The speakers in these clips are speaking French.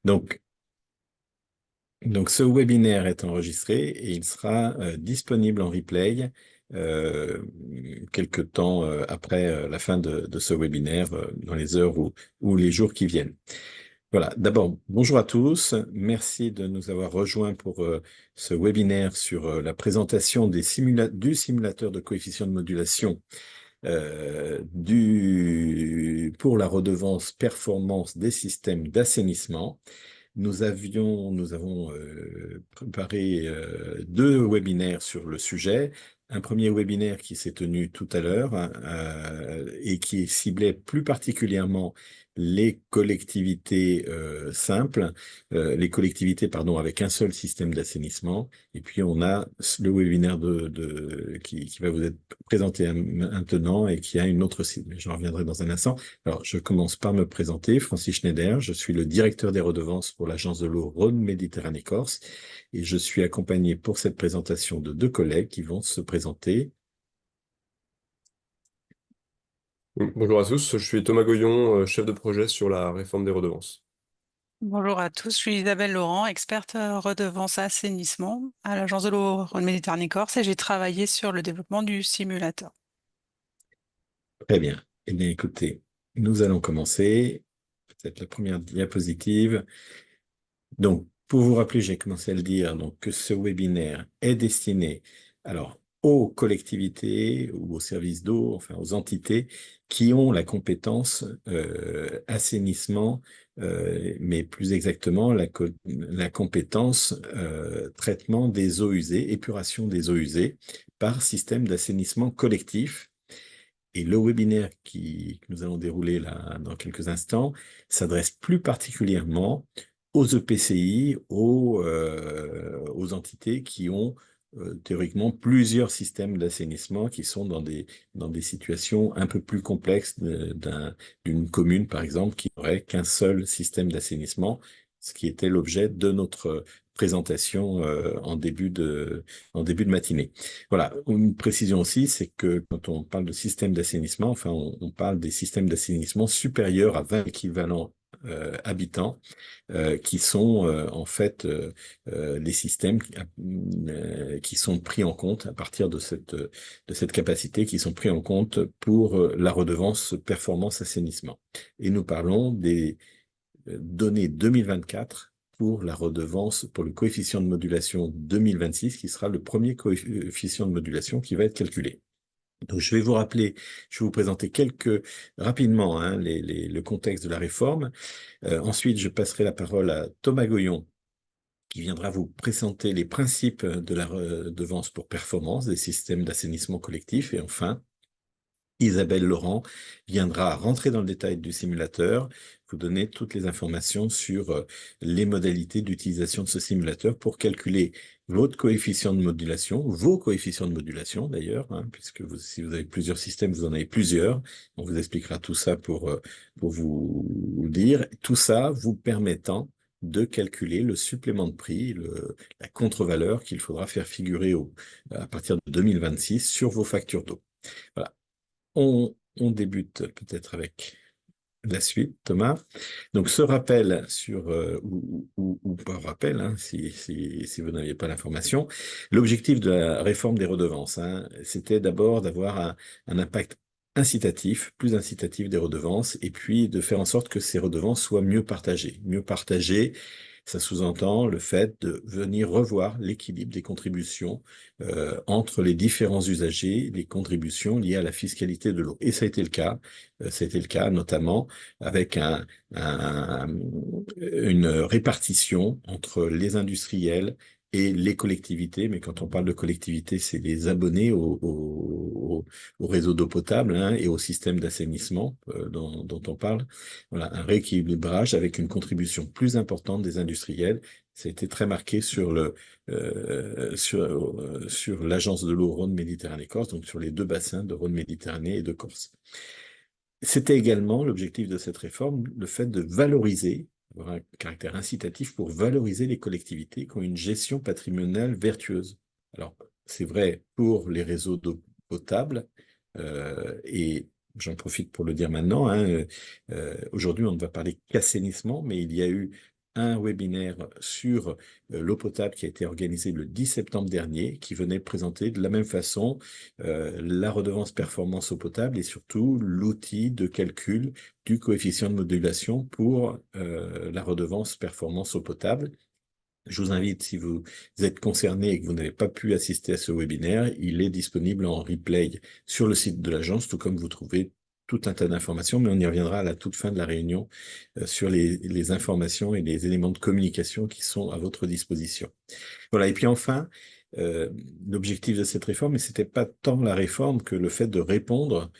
Donc, donc, ce webinaire est enregistré et il sera disponible en replay euh, quelque temps après la fin de ce webinaire, dans les heures ou les jours qui viennent. Voilà, d'abord, bonjour à tous. Merci de nous avoir rejoints pour ce webinaire sur la présentation du simulateur de coefficient de modulation pour la redevance performance des systèmes d'assainissement. Nous avons préparé deux webinaires sur le sujet. Un premier webinaire qui s'est tenu tout à l'heure et qui ciblait plus particulièrement les collectivités simples, les collectivités, pardon, avec un seul système d'assainissement. Et puis on a le webinaire qui va vous être présenté maintenant et qui a une autre cible. J'en reviendrai dans un instant. Alors, je commence par me présenter, Francis Schneider, je suis le directeur des redevances pour l'agence de l'eau Rhône-Méditerranée-Corse et je suis accompagné pour cette présentation de deux collègues qui vont se présenter. Bonjour à tous, je suis Thomas Goyon, chef de projet sur la réforme des redevances. Bonjour à tous, je suis Isabelle Laurent, experte redevance assainissement à l'agence de l'eau Rhône-Méditerranée-Corse et j'ai travaillé sur le développement du simulateur. Très bien. Eh bien, écoutez, nous allons commencer. Peut-être la première diapositive. Donc, pour vous rappeler, j'ai commencé à le dire, donc, que ce webinaire est destiné alors, aux collectivités ou aux services d'eau, enfin aux entités qui ont la compétence assainissement, mais plus exactement la compétence traitement des eaux usées, épuration des eaux usées par système d'assainissement collectif. Et le webinaire que nous allons dérouler là dans quelques instants s'adresse plus particulièrement aux EPCI, aux entités qui ont théoriquement plusieurs systèmes d'assainissement qui sont dans des situations un peu plus complexes d'une commune, par exemple, qui n'aurait qu'un seul système d'assainissement, ce qui était l'objet de notre présentation en début de matinée. Voilà, une précision aussi, c'est que quand on parle de système d'assainissement, enfin, on parle des systèmes d'assainissement supérieurs à 20 équivalents habitants, qui sont en fait les systèmes qui sont pris en compte à partir de cette capacité, qui sont pris en compte pour la redevance performance assainissement. Et nous parlons des données 2024 pour la redevance, pour le coefficient de modulation 2026, qui sera le premier coefficient de modulation qui va être calculé. Donc, je vais vous présenter rapidement le contexte de la réforme. Ensuite, je passerai la parole à Thomas Goyon, qui viendra vous présenter les principes de la redevance pour performance des systèmes d'assainissement collectif. Et enfin, Isabelle Laurent viendra rentrer dans le détail du simulateur, vous donner toutes les informations sur les modalités d'utilisation de ce simulateur pour calculer votre coefficient de modulation, vos coefficients de modulation d'ailleurs, puisque si vous avez plusieurs systèmes, vous en avez plusieurs. On vous expliquera tout ça pour vous dire. Tout ça vous permettant de calculer le supplément de prix, la contre-valeur qu'il faudra faire figurer à partir de 2026 sur vos factures d'eau. Voilà. On débute peut-être avec la suite, Thomas. Donc, ce rappel ou pas rappel, si vous n'aviez pas l'information, l'objectif de la réforme des redevances, c'était d'abord d'avoir un impact incitatif, plus incitatif des redevances, et puis de faire en sorte que ces redevances soient mieux partagées. Mieux partagées, ça sous-entend le fait de venir revoir l'équilibre des contributions entre les différents usagers, les contributions liées à la fiscalité de l'eau. Et ça a été le cas. Ça a été le cas notamment avec une répartition entre les industriels et les collectivités. Mais quand on parle de collectivités, c'est les abonnés au réseau d'eau potable et au système d'assainissement dont on parle. Voilà, un rééquilibrage avec une contribution plus importante des industriels. Ça a été très marqué sur sur l'agence de l'eau Rhône-Méditerranée-Corse, donc sur les deux bassins de Rhône-Méditerranée et de Corse. C'était également l'objectif de cette réforme, le fait de valoriser, avoir un caractère incitatif pour valoriser les collectivités qui ont une gestion patrimoniale vertueuse. Alors, c'est vrai pour les réseaux d'eau potable, et j'en profite pour le dire maintenant, aujourd'hui on ne va parler qu'assainissement, mais il y a eu un webinaire sur l'eau potable qui a été organisé le 10 septembre dernier, qui venait présenter de la même façon la redevance performance eau potable et surtout l'outil de calcul du coefficient de modulation pour la redevance performance eau potable. Je vous invite, si vous êtes concerné et que vous n'avez pas pu assister à ce webinaire, il est disponible en replay sur le site de l'agence, tout comme vous trouvez tout un tas d'informations, mais on y reviendra à la toute fin de la réunion sur les informations et les éléments de communication qui sont à votre disposition. Voilà, et puis enfin, euh, l'objectif de cette réforme, mais c'était pas tant la réforme que le fait de répondre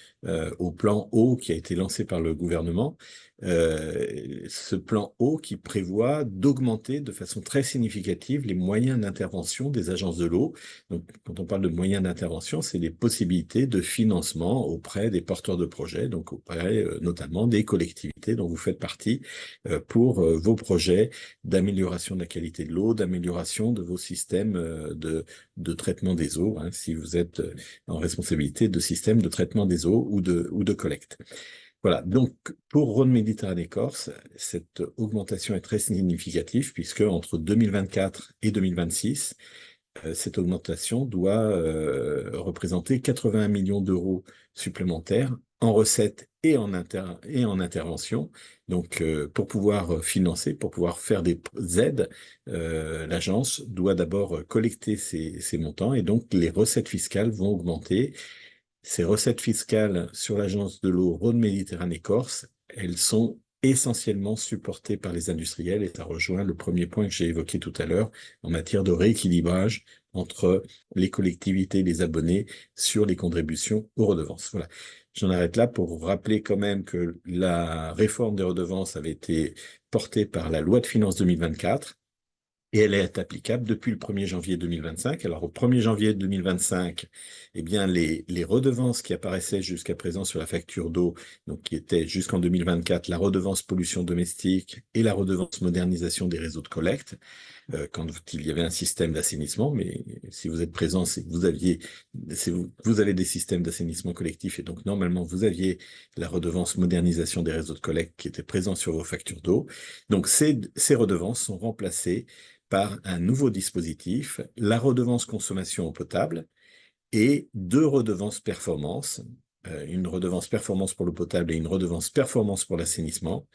au plan eau qui a été lancé par le gouvernement. Ce plan eau qui prévoit d'augmenter de façon très significative les moyens d'intervention des agences de l'eau. Donc, quand on parle de moyens d'intervention, c'est les possibilités de financement auprès des porteurs de projets, donc auprès notamment des collectivités dont vous faites partie, pour vos projets d'amélioration de la qualité de l'eau, d'amélioration de vos systèmes de traitement des eaux, hein, si vous êtes en responsabilité de systèmes de traitement des eaux ou de collecte. Voilà, donc pour Rhône Méditerranée Corse, cette augmentation est très significative puisque entre 2024 et 2026, cette augmentation doit représenter 81 millions d'euros supplémentaires en recettes et en intervention. Donc, pour pouvoir financer, pour pouvoir faire des aides, l'agence doit d'abord collecter ces montants et donc les recettes fiscales vont augmenter. Ces recettes fiscales sur l'agence de l'eau Rhône-Méditerranée-Corse, elles sont essentiellement supportées par les industriels et ça rejoint le premier point que j'ai évoqué tout à l'heure en matière de rééquilibrage entre les collectivités et les abonnés sur les contributions aux redevances. Voilà. J'en arrête là pour rappeler quand même que la réforme des redevances avait été portée par la loi de finances 2024 et elle est applicable depuis le 1er janvier 2025. Alors, au 1er janvier 2025, eh bien, les redevances qui apparaissaient jusqu'à présent sur la facture d'eau, donc qui étaient jusqu'en 2024 la redevance pollution domestique et la redevance modernisation des réseaux de collecte, quand il y avait un système d'assainissement, mais si vous êtes présent, c'est que vous avez des systèmes d'assainissement collectif et donc normalement vous aviez la redevance modernisation des réseaux de collecte qui était présent sur vos factures d'eau. Donc ces redevances sont remplacées par un nouveau dispositif, la redevance consommation eau potable et deux redevances performance, une redevance performance pour l'eau potable et une redevance performance pour l'assainissement.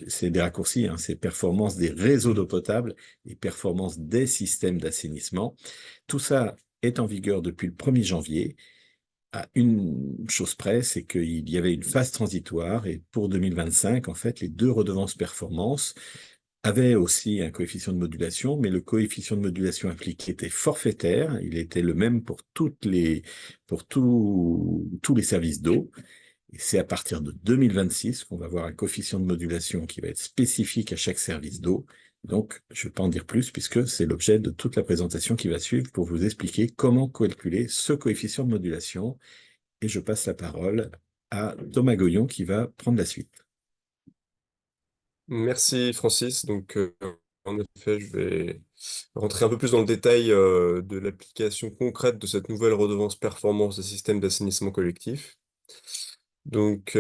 C'est des raccourcis, hein, c'est performance des réseaux d'eau potable et performance des systèmes d'assainissement. Tout ça est en vigueur depuis le 1er janvier. À une chose près, c'est qu'il y avait une phase transitoire et pour 2025, en fait, les deux redevances performance avait aussi un coefficient de modulation, mais le coefficient de modulation appliqué était forfaitaire. Il était le même pour tous les services d'eau. Et c'est à partir de 2026 qu'on va avoir un coefficient de modulation qui va être spécifique à chaque service d'eau. Donc, je ne vais pas en dire plus puisque c'est l'objet de toute la présentation qui va suivre pour vous expliquer comment calculer ce coefficient de modulation. Et je passe la parole à Thomas Goyon qui va prendre la suite. Merci Francis. Donc, en effet, je vais rentrer un peu plus dans le détail de l'application concrète de cette nouvelle redevance performance des systèmes d'assainissement collectif. Donc,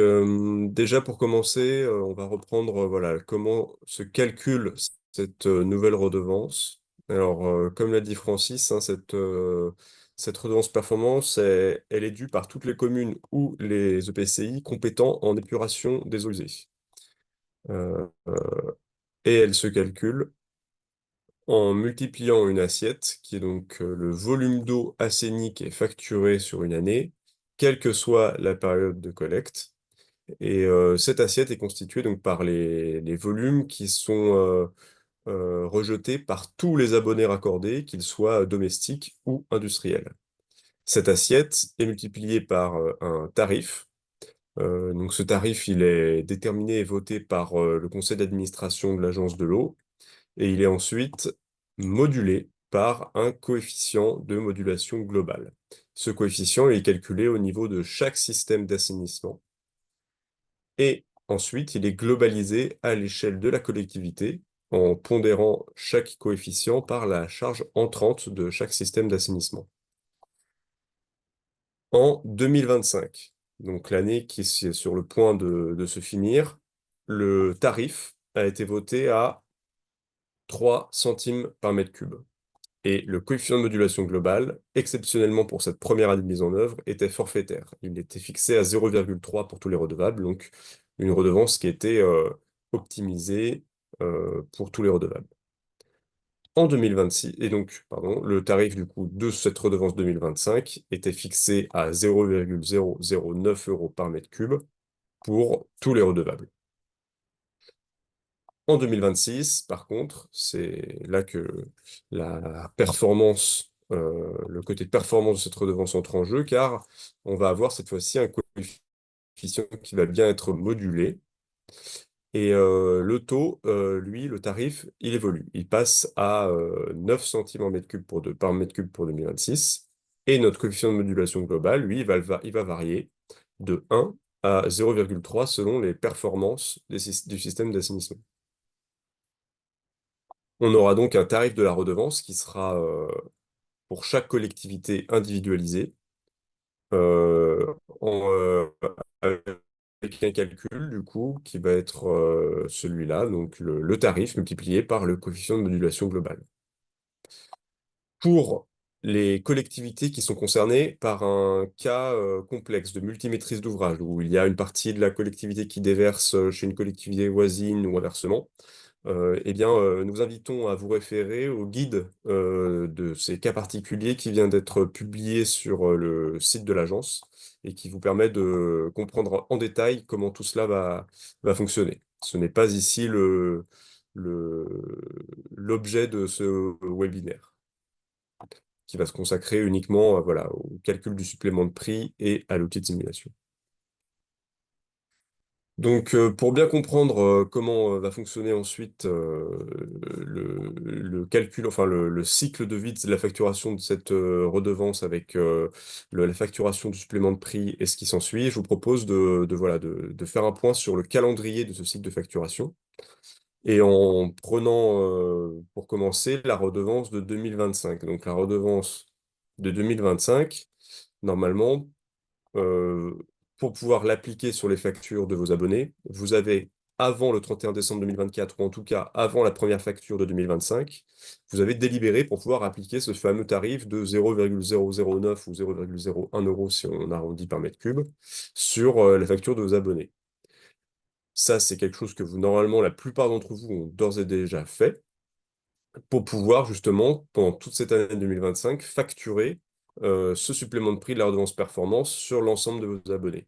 déjà pour commencer, on va reprendre voilà, comment se calcule cette nouvelle redevance. Alors, comme l'a dit Francis, hein, cette redevance performance, elle est due par toutes les communes ou les EPCI compétents en épuration des eaux usées. Euh, et elle se calcule en multipliant une assiette, qui est donc le volume d'eau assainie qui est facturé sur une année, quelle que soit la période de collecte. Et cette assiette est constituée donc par les volumes qui sont rejetés par tous les abonnés raccordés, qu'ils soient domestiques ou industriels. Cette assiette est multipliée par un tarif. Donc ce tarif, il est déterminé et voté par le conseil d'administration de l'agence de l'eau et il est ensuite modulé par un coefficient de modulation globale. Ce coefficient est calculé au niveau de chaque système d'assainissement et ensuite il est globalisé à l'échelle de la collectivité en pondérant chaque coefficient par la charge entrante de chaque système d'assainissement. En 2025, donc l'année qui est sur le point de se finir, le tarif a été voté à 3 centimes par mètre cube. Et le coefficient de modulation global, exceptionnellement pour cette première année de mise en œuvre, était forfaitaire. Il était fixé à 0,3 pour tous les redevables, donc une redevance qui était optimisée pour tous les redevables. En 2026, et donc, pardon, le tarif du coup de cette redevance 2025 était fixé à 0,009 euros par mètre cube pour tous les redevables. En 2026, par contre, c'est là que la performance, le côté performance de cette redevance entre en jeu, car on va avoir cette fois-ci un coefficient qui va bien être modulé. Et le taux, lui, le tarif, il évolue. Il passe à 9 centimes en mètre cube par mètre cube pour 2026. Et notre coefficient de modulation global, lui, il va varier de 1 à 0,3 selon les performances du système d'assainissement. On aura donc un tarif de la redevance qui sera pour chaque collectivité individualisée en, avec un calcul du coup qui va être celui-là, donc le tarif multiplié par le coefficient de modulation globale. Pour les collectivités qui sont concernées par un cas complexe de multimaîtrise d'ouvrage, où il y a une partie de la collectivité qui déverse chez une collectivité voisine ou inversement, eh bien, nous invitons à vous référer au guide de ces cas particuliers qui vient d'être publié sur le site de l'agence et qui vous permet de comprendre en détail comment tout cela va fonctionner. Ce n'est pas ici l'objet de ce webinaire, qui va se consacrer uniquement voilà, au calcul du supplément de prix et à l'outil de simulation. Donc, pour bien comprendre comment va fonctionner ensuite le calcul, enfin le cycle de vie de la facturation de cette redevance avec la facturation du supplément de prix et ce qui s'ensuit, je vous propose voilà, de faire un point sur le calendrier de ce cycle de facturation. Et en prenant, pour commencer, la redevance de 2025. Donc, la redevance de 2025, normalement, pour pouvoir l'appliquer sur les factures de vos abonnés, vous avez, avant le 31 décembre 2024, ou en tout cas avant la première facture de 2025, vous avez délibéré pour pouvoir appliquer ce fameux tarif de 0,009 ou 0,01 euros, si on arrondit par mètre cube, sur la facture de vos abonnés. Ça, c'est quelque chose que vous, normalement, la plupart d'entre vous ont d'ores et déjà fait, pour pouvoir justement, pendant toute cette année 2025, facturer ce supplément de prix de la redevance performance sur l'ensemble de vos abonnés.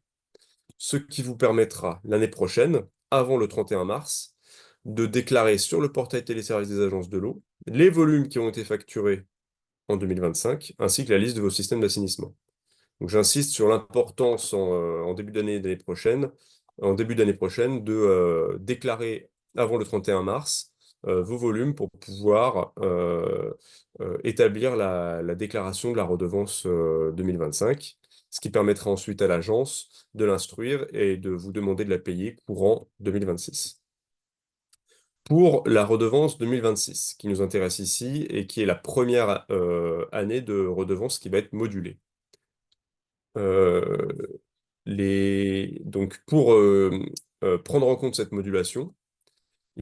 Ce qui vous permettra l'année prochaine, avant le 31 mars, de déclarer sur le portail téléservice des agences de l'eau les volumes qui ont été facturés en 2025, ainsi que la liste de vos systèmes d'assainissement. Donc j'insiste sur l'importance en début d'année prochaine, de déclarer avant le 31 mars vos volumes pour pouvoir établir la déclaration de la redevance 2025, ce qui permettra ensuite à l'agence de l'instruire et de vous demander de la payer courant 2026. Pour la redevance 2026, qui nous intéresse ici et qui est la première année de redevance qui va être modulée. Donc pour prendre en compte cette modulation,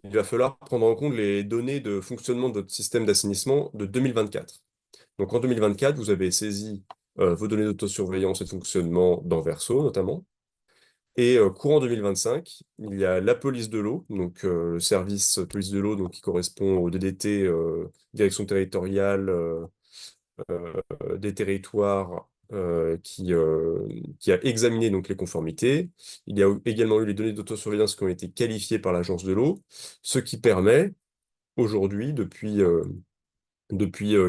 il va falloir prendre en compte les données de fonctionnement de votre système d'assainissement de 2024. Donc en 2024, vous avez saisi vos données d'autosurveillance et de fonctionnement dans Verso notamment. Et courant 2025, il y a la police de l'eau, donc le service police de l'eau donc, qui correspond au DDT, direction territoriale des territoires qui a examiné donc, les conformités. Il y a également eu les données d'autosurveillance qui ont été qualifiées par l'agence de l'eau, ce qui permet aujourd'hui, depuis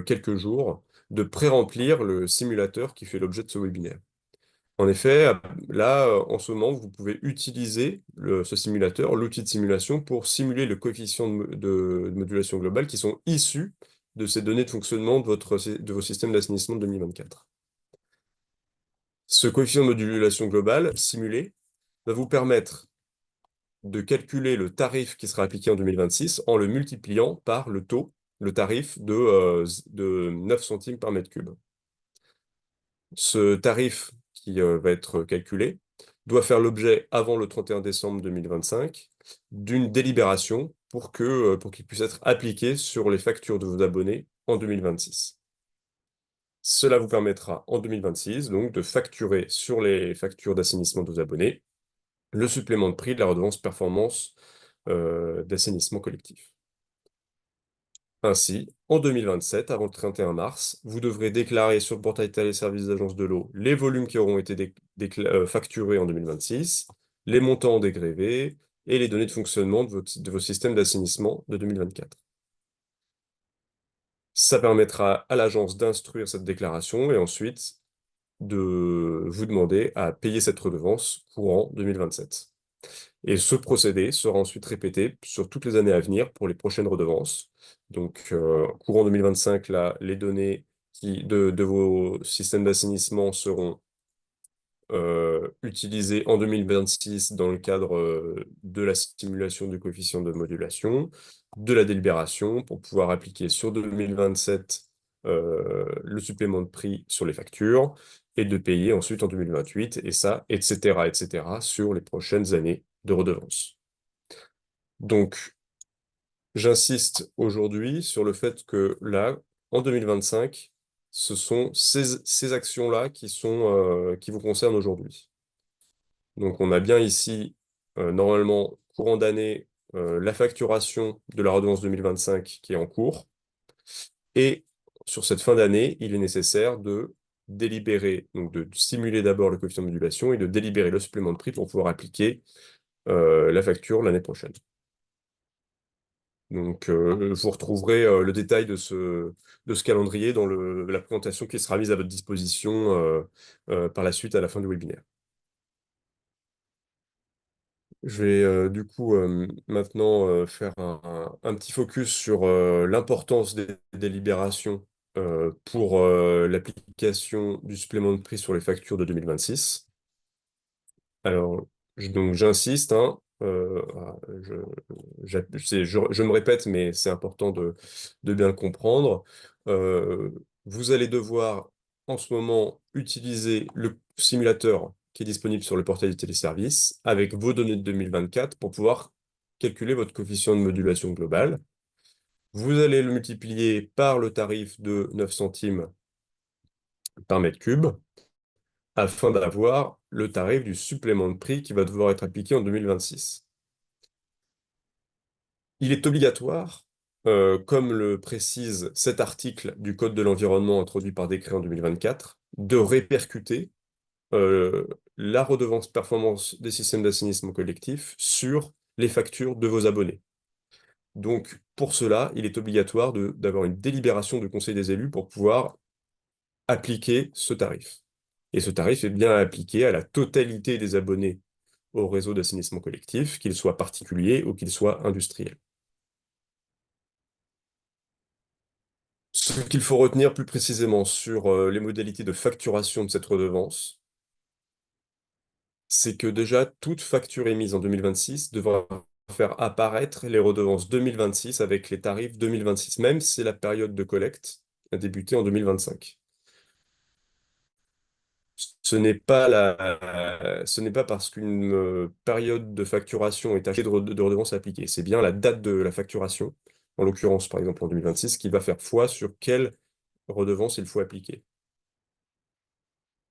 quelques jours, de pré-remplir le simulateur qui fait l'objet de ce webinaire. En effet, là, en ce moment, vous pouvez utiliser ce simulateur, l'outil de simulation, pour simuler le coefficient de modulation globale qui sont issus de ces données de fonctionnement de vos systèmes d'assainissement de 2024. Ce coefficient de modulation globale simulé va vous permettre de calculer le tarif qui sera appliqué en 2026 en le multipliant par le taux, le tarif de 9 centimes par mètre cube. Ce tarif qui va être calculé doit faire l'objet, avant le 31 décembre 2025, d'une délibération pour qu'il puisse être appliqué sur les factures de vos abonnés en 2026. Cela vous permettra en 2026 donc de facturer sur les factures d'assainissement de vos abonnés le supplément de prix de la redevance performance d'assainissement collectif. Ainsi, en 2027, avant le 31 mars, vous devrez déclarer sur le portail téléservice des agences de l'eau les volumes qui auront été facturés en 2026, les montants dégrevés et les données de fonctionnement de vos systèmes d'assainissement de 2024. Ça permettra à l'agence d'instruire cette déclaration et ensuite de vous demander à payer cette redevance courant 2027. Et ce procédé sera ensuite répété sur toutes les années à venir pour les prochaines redevances. Donc, courant 2025, là, les données de vos systèmes d'assainissement seront utilisées en 2026 dans le cadre de la simulation du coefficient de modulation, de la délibération, pour pouvoir appliquer sur 2027 le supplément de prix sur les factures, et de payer ensuite en 2028, et ça, etc., sur les prochaines années de redevance. Donc, j'insiste aujourd'hui sur le fait que là, en 2025, ce sont ces actions-là qui vous concernent aujourd'hui. Donc, on a bien ici, normalement, courant d'année, la facturation de la redevance 2025 qui est en cours. Et sur cette fin d'année, il est nécessaire de délibérer, donc de simuler d'abord le coefficient de modulation et de délibérer le supplément de prix pour pouvoir appliquer la facture l'année prochaine. Donc, vous retrouverez le détail de ce calendrier dans la présentation qui sera mise à votre disposition par la suite à la fin du webinaire. Je vais du coup maintenant faire un petit focus sur l'importance des délibérations pour l'application du supplément de prix sur les factures de 2026. Alors, donc j'insiste, hein, je me répète, mais c'est important de bien le comprendre. Vous allez devoir en ce moment utiliser le simulateur qui est disponible sur le portail du téléservice avec vos données de 2024 pour pouvoir calculer votre coefficient de modulation global. Vous allez le multiplier par le tarif de 9 centimes par mètre cube afin d'avoir le tarif du supplément de prix qui va devoir être appliqué en 2026. Il est obligatoire, comme le précise cet article du Code de l'environnement introduit par décret en 2024, de répercuter la redevance performance des systèmes d'assainissement collectif sur les factures de vos abonnés. Donc, pour cela, il est obligatoire d'avoir une délibération du Conseil des élus pour pouvoir appliquer ce tarif. Et ce tarif est bien appliqué à la totalité des abonnés au réseau d'assainissement collectif, qu'ils soient particuliers ou qu'ils soient industriels. Ce qu'il faut retenir plus précisément sur les modalités de facturation de cette redevance, c'est que déjà, toute facture émise en 2026 devra faire apparaître les redevances 2026 avec les tarifs 2026, même si la période de collecte a débuté en 2025. Ce n'est pas parce qu'une période de facturation est achetée de redevances appliquées. C'est bien la date de la facturation, en l'occurrence par exemple en 2026, qui va faire foi sur quelle redevance il faut appliquer.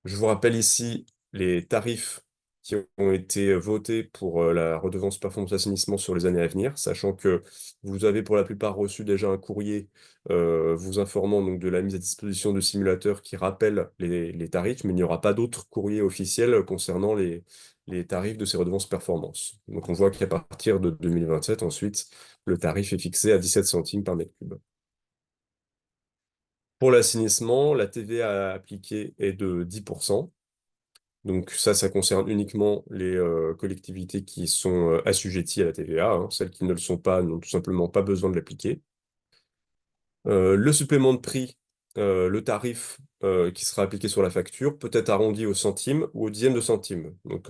Je vous rappelle ici les tarifs qui ont été votés pour la redevance performance assainissement sur les années à venir, sachant que vous avez pour la plupart reçu déjà un courrier vous informant donc de la mise à disposition de simulateurs qui rappellent les tarifs, mais il n'y aura pas d'autres courriers officiels concernant les tarifs de ces redevances performance. Donc on voit qu'à partir de 2027, ensuite, le tarif est fixé à 17 centimes par mètre cube. Pour l'assainissement, la TVA appliquée est de 10%. Donc ça concerne uniquement les collectivités qui sont assujetties à la TVA. Hein. Celles qui ne le sont pas n'ont tout simplement pas besoin de l'appliquer. Le supplément de prix, le tarif qui sera appliqué sur la facture, peut être arrondi au centime ou au dixième de centime. Donc,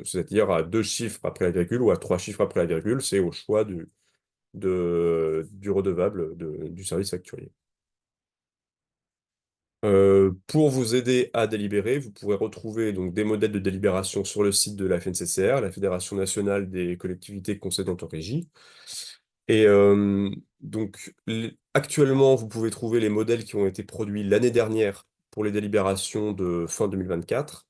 c'est-à-dire à 2 chiffres après la virgule ou à 3 chiffres après la virgule, c'est au choix du redevable du service facturier. Pour vous aider à délibérer, vous pourrez retrouver donc des modèles de délibération sur le site de la FNCCR, la Fédération nationale des collectivités concédantes en régie. Et donc, actuellement, vous pouvez trouver les modèles qui ont été produits l'année dernière pour les délibérations de fin 2024.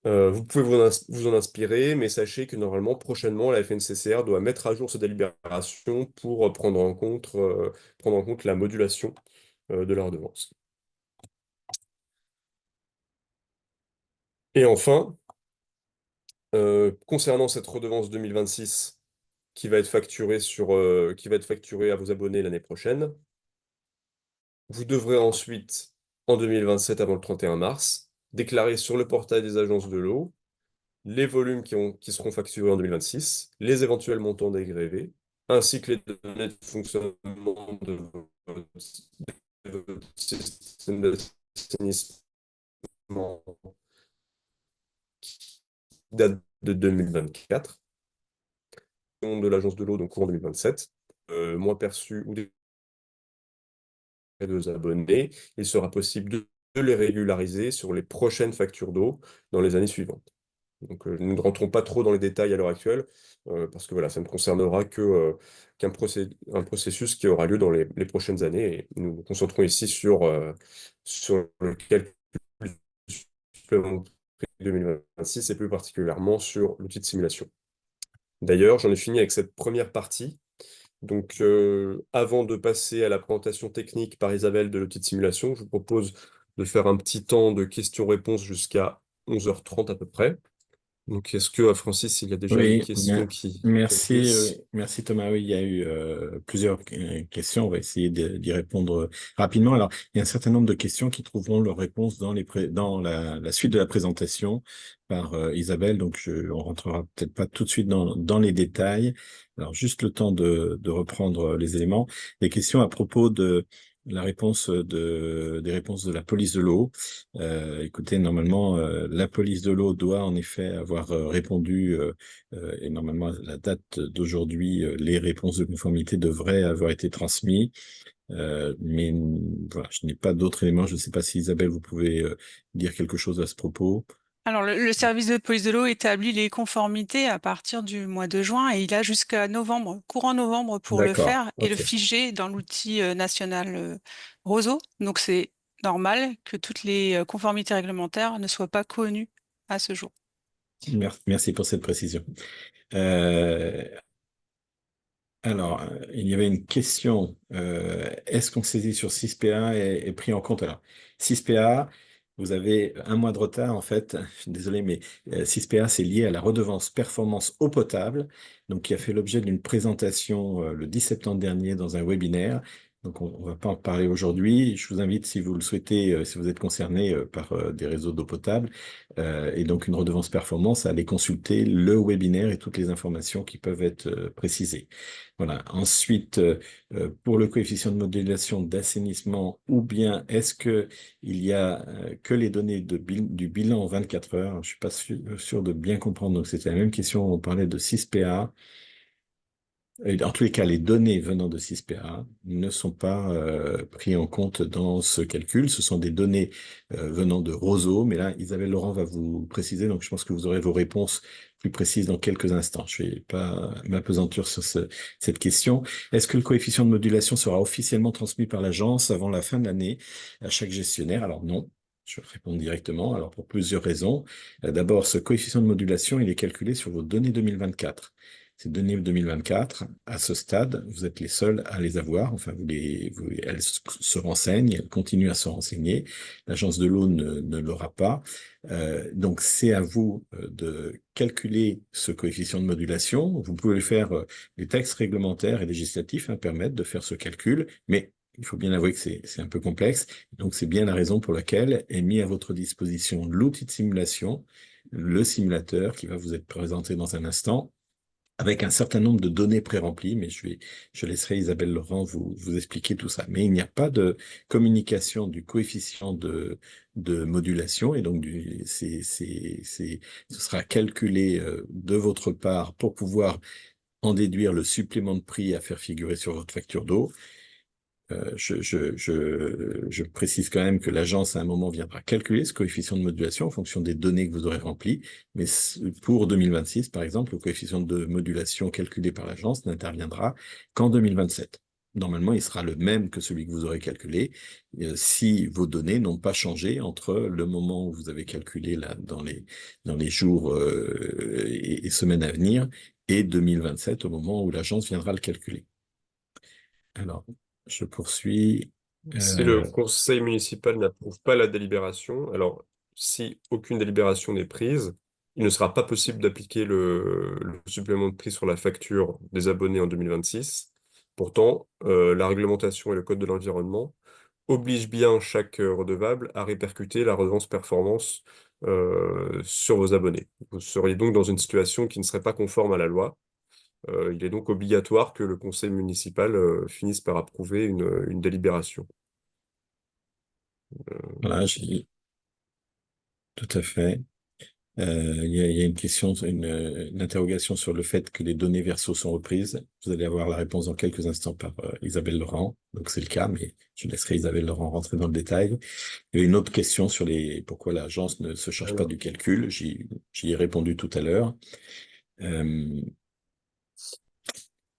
Vous pouvez vous en inspirer, mais sachez que normalement, prochainement, la FNCCR doit mettre à jour ces délibérations pour prendre en compte la modulation de la redevance. Et enfin, concernant cette redevance 2026 qui va être facturée à vos abonnés l'année prochaine, vous devrez ensuite, en 2027, avant le 31 mars, déclarer sur le portail des agences de l'eau les volumes qui seront facturés en 2026, les éventuels montants dégrévés, ainsi que les données de fonctionnement de votre système d'assainissement qui date de 2024, de l'agence de l'eau, donc courant 2027, mois perçus ou des deux abonnés, il sera possible de les régulariser sur les prochaines factures d'eau dans les années suivantes. Donc, nous ne rentrons pas trop dans les détails à l'heure actuelle, parce que voilà, ça ne concernera un processus qui aura lieu dans les prochaines années, et nous nous concentrons ici sur le calcul du supplément de prix 2026, et plus particulièrement sur l'outil de simulation. D'ailleurs, j'en ai fini avec cette première partie. Donc, avant de passer à la présentation technique par Isabelle de l'outil de simulation, je vous propose de faire un petit temps de questions-réponses jusqu'à 11h30 à peu près. Donc, est-ce que, Francis, il y a déjà une Oui, question qui merci, glisse? merci Thomas. Oui, il y a eu plusieurs questions. On va essayer d'y répondre rapidement. Alors, il y a un certain nombre de questions qui trouveront leur réponse dans la suite de la présentation par Isabelle. Donc, on rentrera peut-être pas tout de suite dans les détails. Alors, juste le temps de reprendre les éléments. Les questions à propos de la réponse des réponses de la police de l'eau. Écoutez, normalement, la police de l'eau doit en effet avoir répondu, et normalement, à la date d'aujourd'hui, les réponses de conformité devraient avoir été transmises. Mais voilà, je n'ai pas d'autres éléments. Je ne sais pas si Isabelle, vous pouvez dire quelque chose à ce propos. Alors, le service de police de l'eau établit les conformités à partir du mois de juin et il a jusqu'à novembre, courant novembre pour le D'accord, faire et le ok. figer dans l'outil national Roseau. Donc, c'est normal que toutes les conformités réglementaires ne soient pas connues à ce jour. Merci pour cette précision. Euh, Alors, il y avait une question. Est-ce qu'on saisit sur 6PA est pris en compte? Alors, 6PA, vous avez un mois de retard, en fait. Je suis désolé, mais 6PA, c'est lié à la redevance performance eau potable, donc qui a fait l'objet d'une présentation le 10 septembre dernier dans un webinaire. Donc, on ne va pas en parler aujourd'hui. Je vous invite, si vous le souhaitez, si vous êtes concerné par des réseaux d'eau potable, et donc une redevance performance, à aller consulter le webinaire et toutes les informations qui peuvent être précisées. Voilà. Ensuite, pour le coefficient de modulation d'assainissement, ou bien est-ce que il y a que les données du bilan en 24 heures? Je ne suis pas sûr de bien comprendre. Donc, c'était la même question. On parlait de 6PA. En tous les cas, les données venant de 6PA ne sont pas pris en compte dans ce calcul. Ce sont des données venant de Roseau, mais là, Isabelle Laurent va vous préciser, donc je pense que vous aurez vos réponses plus précises dans quelques instants. Je ne vais pas m'apesantir sur cette question. Est-ce que le coefficient de modulation sera officiellement transmis par l'agence avant la fin de l'année à chaque gestionnaire? Alors non. Je vais répondre directement. Alors, pour plusieurs raisons. D'abord, ce coefficient de modulation, il est calculé sur vos données 2024. Ces données 2024, à ce stade, vous êtes les seuls à les avoir. Enfin, elles se renseignent, elles continuent à se renseigner. L'agence de l'eau ne l'aura pas. Donc, c'est à vous de calculer ce coefficient de modulation. Vous pouvez le faire, les textes réglementaires et législatifs permettent de faire ce calcul, mais il faut bien avouer que c'est un peu complexe. Donc, c'est bien la raison pour laquelle est mis à votre disposition l'outil de simulation, le simulateur qui va vous être présenté dans un instant, avec un certain nombre de données pré-remplies, mais je laisserai Isabelle Laurent vous expliquer tout ça. Mais il n'y a pas de communication du coefficient de modulation, et donc ce sera calculé de votre part pour pouvoir en déduire le supplément de prix à faire figurer sur votre facture d'eau. je précise quand même que l'agence, à un moment, viendra calculer ce coefficient de modulation en fonction des données que vous aurez remplies. Mais pour 2026, par exemple, le coefficient de modulation calculé par l'agence n'interviendra qu'en 2027. Normalement, il sera le même que celui que vous aurez calculé si vos données n'ont pas changé entre le moment où vous avez calculé là, dans les jours et semaines à venir et 2027 au moment où l'agence viendra le calculer. Alors, je poursuis. Si le conseil municipal n'approuve pas la délibération, alors si aucune délibération n'est prise, il ne sera pas possible d'appliquer le supplément de prix sur la facture des abonnés en 2026. Pourtant, la réglementation et le code de l'environnement obligent bien chaque redevable à répercuter la redevance performance sur vos abonnés. Vous seriez donc dans une situation qui ne serait pas conforme à la loi. Il est donc obligatoire que le conseil municipal finisse par approuver une délibération. Voilà, tout à fait. Il y a une question, une interrogation sur le fait que les données Verso sont reprises. Vous allez avoir la réponse dans quelques instants par Isabelle Laurent. Donc c'est le cas, mais je laisserai Isabelle Laurent rentrer dans le détail. Il y a une autre question sur pourquoi l'agence ne se charge pas Alors, du calcul. J'y ai répondu tout à l'heure.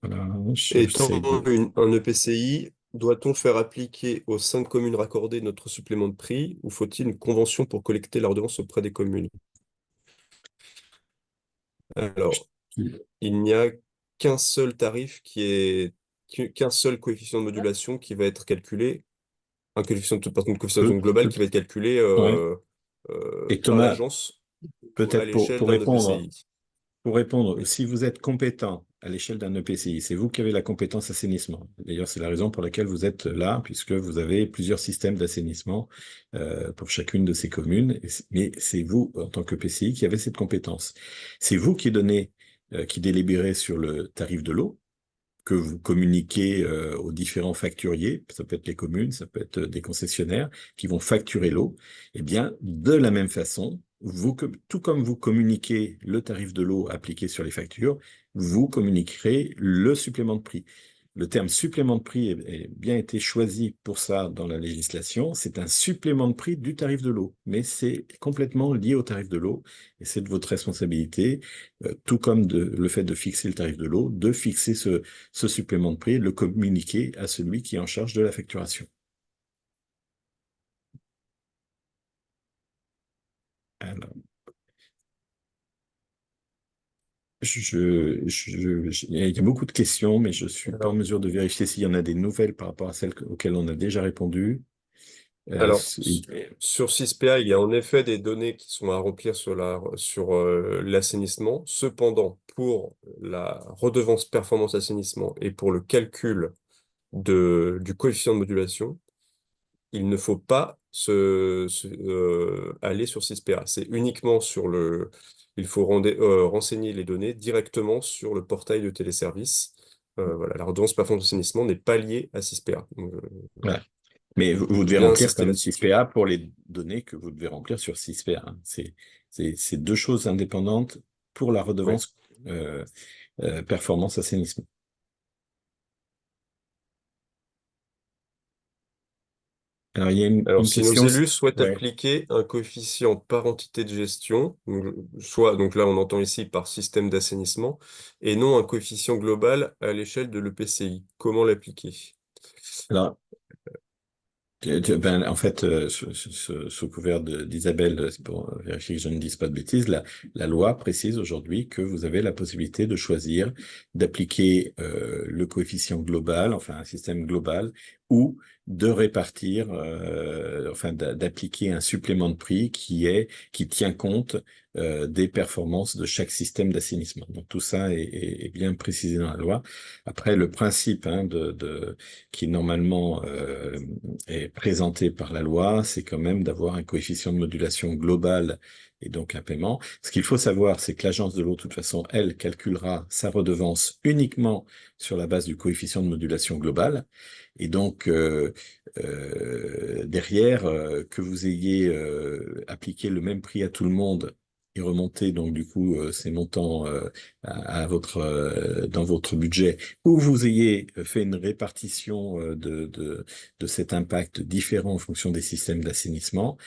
Voilà, étant j'essaie de... un EPCI, doit-on faire appliquer aux 5 communes raccordées notre supplément de prix ou faut-il une convention pour collecter la redevance auprès des communes? Alors, il n'y a qu'un seul tarif qu'un seul coefficient de modulation qui va être calculé, un coefficient de coefficient Peu- global peut- qui va être calculé ouais. Et par Thomas, l'agence à peut-être l'échelle pour d'un répondre, EPCI. Oui. si vous êtes compétent à l'échelle d'un EPCI, c'est vous qui avez la compétence assainissement. D'ailleurs, c'est la raison pour laquelle vous êtes là, puisque vous avez plusieurs systèmes d'assainissement pour chacune de ces communes. Mais c'est vous, en tant qu'EPCI, qui avez cette compétence. C'est vous qui donnez, qui délibérez sur le tarif de l'eau, que vous communiquez aux différents facturiers, ça peut être les communes, ça peut être des concessionnaires qui vont facturer l'eau, eh bien, de la même façon, tout comme vous communiquez le tarif de l'eau appliqué sur les factures, vous communiquerez le supplément de prix. Le terme supplément de prix est bien été choisi pour ça dans la législation. C'est un supplément de prix du tarif de l'eau, mais c'est complètement lié au tarif de l'eau et c'est de votre responsabilité, tout comme le fait de fixer le tarif de l'eau, de fixer ce supplément de prix et de le communiquer à celui qui est en charge de la facturation. Alors, il y a beaucoup de questions, mais je ne suis pas en Alors, mesure de vérifier s'il y en a des nouvelles par rapport à celles auxquelles on a déjà répondu. Alors, sur 6PA, il y a en effet des données qui sont à remplir sur l'assainissement. Cependant, pour la redevance performance assainissement et pour le calcul du coefficient de modulation, il ne faut pas aller sur 6PA. C'est uniquement il faut renseigner les données directement sur le portail de téléservice. Voilà, la redevance performance assainissement n'est pas liée à 6PA. Donc, voilà. Mais vous devez bien remplir insister comme là-dessus. 6PA pour les données que vous devez remplir sur 6PA, hein. C'est deux choses indépendantes pour la Oui. redevance performance assainissement. Alors, il y a Alors, une si nos question. élus souhaitent Ouais. appliquer un coefficient par entité de gestion, donc là on entend ici par système d'assainissement, et non un coefficient global à l'échelle de l'EPCI, comment l'appliquer? Alors, en fait, sous couvert d'Isabelle, c'est pour vérifier que je ne dise pas de bêtises, la loi précise aujourd'hui que vous avez la possibilité de choisir d'appliquer le coefficient global, enfin un système global, ou de répartir, enfin d'appliquer un supplément de prix qui tient compte des performances de chaque système d'assainissement. Donc tout ça est bien précisé dans la loi. Après, le principe hein, qui normalement est présenté par la loi, c'est quand même d'avoir un coefficient de modulation global et donc un paiement. Ce qu'il faut savoir, c'est que l'agence de l'eau, de toute façon, elle calculera sa redevance uniquement sur la base du coefficient de modulation global. Et donc, derrière, que vous ayez appliqué le même prix à tout le monde et remonter donc du coup ces montants dans votre budget, ou vous ayez fait une répartition de cet impact différent en fonction des systèmes d'assainissement.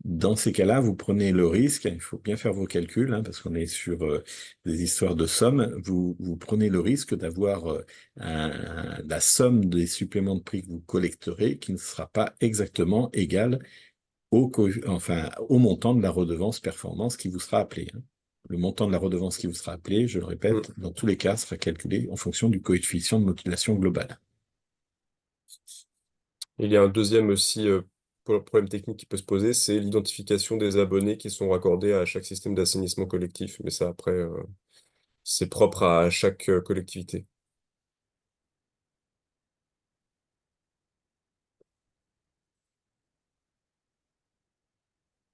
Dans ces cas-là, vous prenez le risque, il faut bien faire vos calculs, hein, parce qu'on est sur des histoires de sommes, vous prenez le risque d'avoir la somme des suppléments de prix que vous collecterez qui ne sera pas exactement égale au montant de la redevance performance qui vous sera appelé, hein. Le montant de la redevance qui vous sera appelé, je le Mm. répète, dans tous les cas, sera calculé en fonction du coefficient de modulation globale. Il y a un deuxième aussi problème technique qui peut se poser, c'est l'identification des abonnés qui sont raccordés à chaque système d'assainissement collectif. Mais ça, après, c'est propre à chaque collectivité.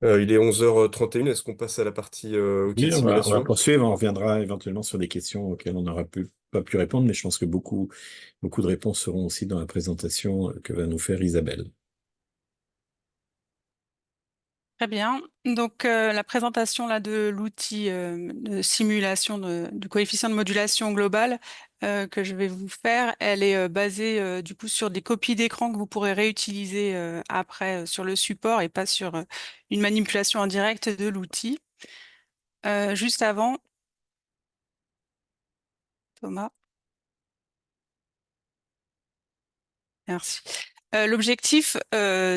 Il est 11h31. Est-ce qu'on passe à la partie outils Oui, de on va simulation? poursuivre, on reviendra éventuellement sur des questions auxquelles on n'aura pas pu répondre, mais je pense que beaucoup de réponses seront aussi dans la présentation que va nous faire Isabelle. Très bien. Donc, la présentation là, de l'outil de simulation du coefficient de modulation globale que je vais vous faire, elle est basée du coup sur des copies d'écran que vous pourrez réutiliser après sur le support et pas sur une manipulation en direct de l'outil. Juste avant, Thomas. Merci. L'objectif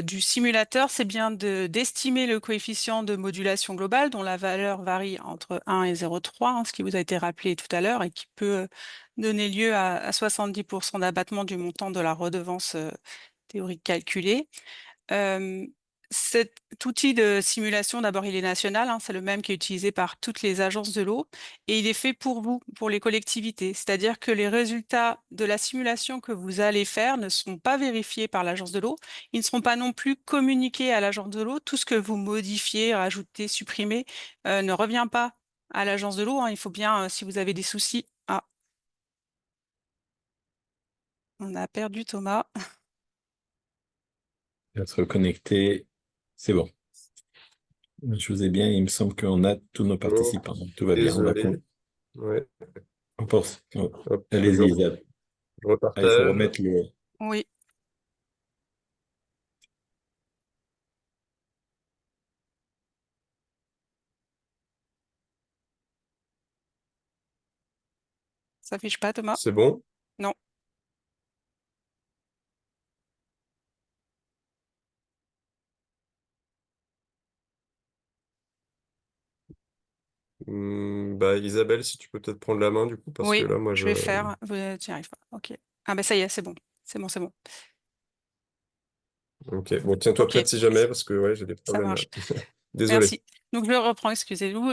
du simulateur, c'est bien d'estimer le coefficient de modulation globale dont la valeur varie entre 1 et 0,3, hein, ce qui vous a été rappelé tout à l'heure et qui peut donner lieu à 70% d'abattement du montant de la redevance théorique calculée. Euh, Cet outil de simulation, d'abord, il est national, hein, c'est le même qui est utilisé par toutes les agences de l'eau et il est fait pour vous, pour les collectivités. C'est-à-dire que les résultats de la simulation que vous allez faire ne seront pas vérifiés par l'agence de l'eau. Ils ne seront pas non plus communiqués à l'agence de l'eau. Tout ce que vous modifiez, rajoutez, supprimez ne revient pas à l'agence de l'eau, hein. Il faut bien, si vous avez des soucis. Ah, on a perdu Thomas. On va se reconnecter. C'est bon. Je vous ai bien, il me semble qu'on a tous nos Oh, participants. Donc, tout va bien. désolé. Ouais. On pense. Hop, Allez-y, Isabelle. je Ah, il faut repartage. remettre le. Oui, ça affiche pas Thomas? C'est bon? Non. Bah, Isabelle, si tu peux peut-être prendre la main du coup, parce que Oui, là, moi, je vais faire. Tu n'y arrives pas. OK. Ah ben ça y est, c'est bon. C'est bon, c'est bon. Ok, bon, tiens-toi OK, prête si jamais, parce que ouais, j'ai des ça problèmes là. marche. Désolé. Merci. Donc je reprends, excusez-vous.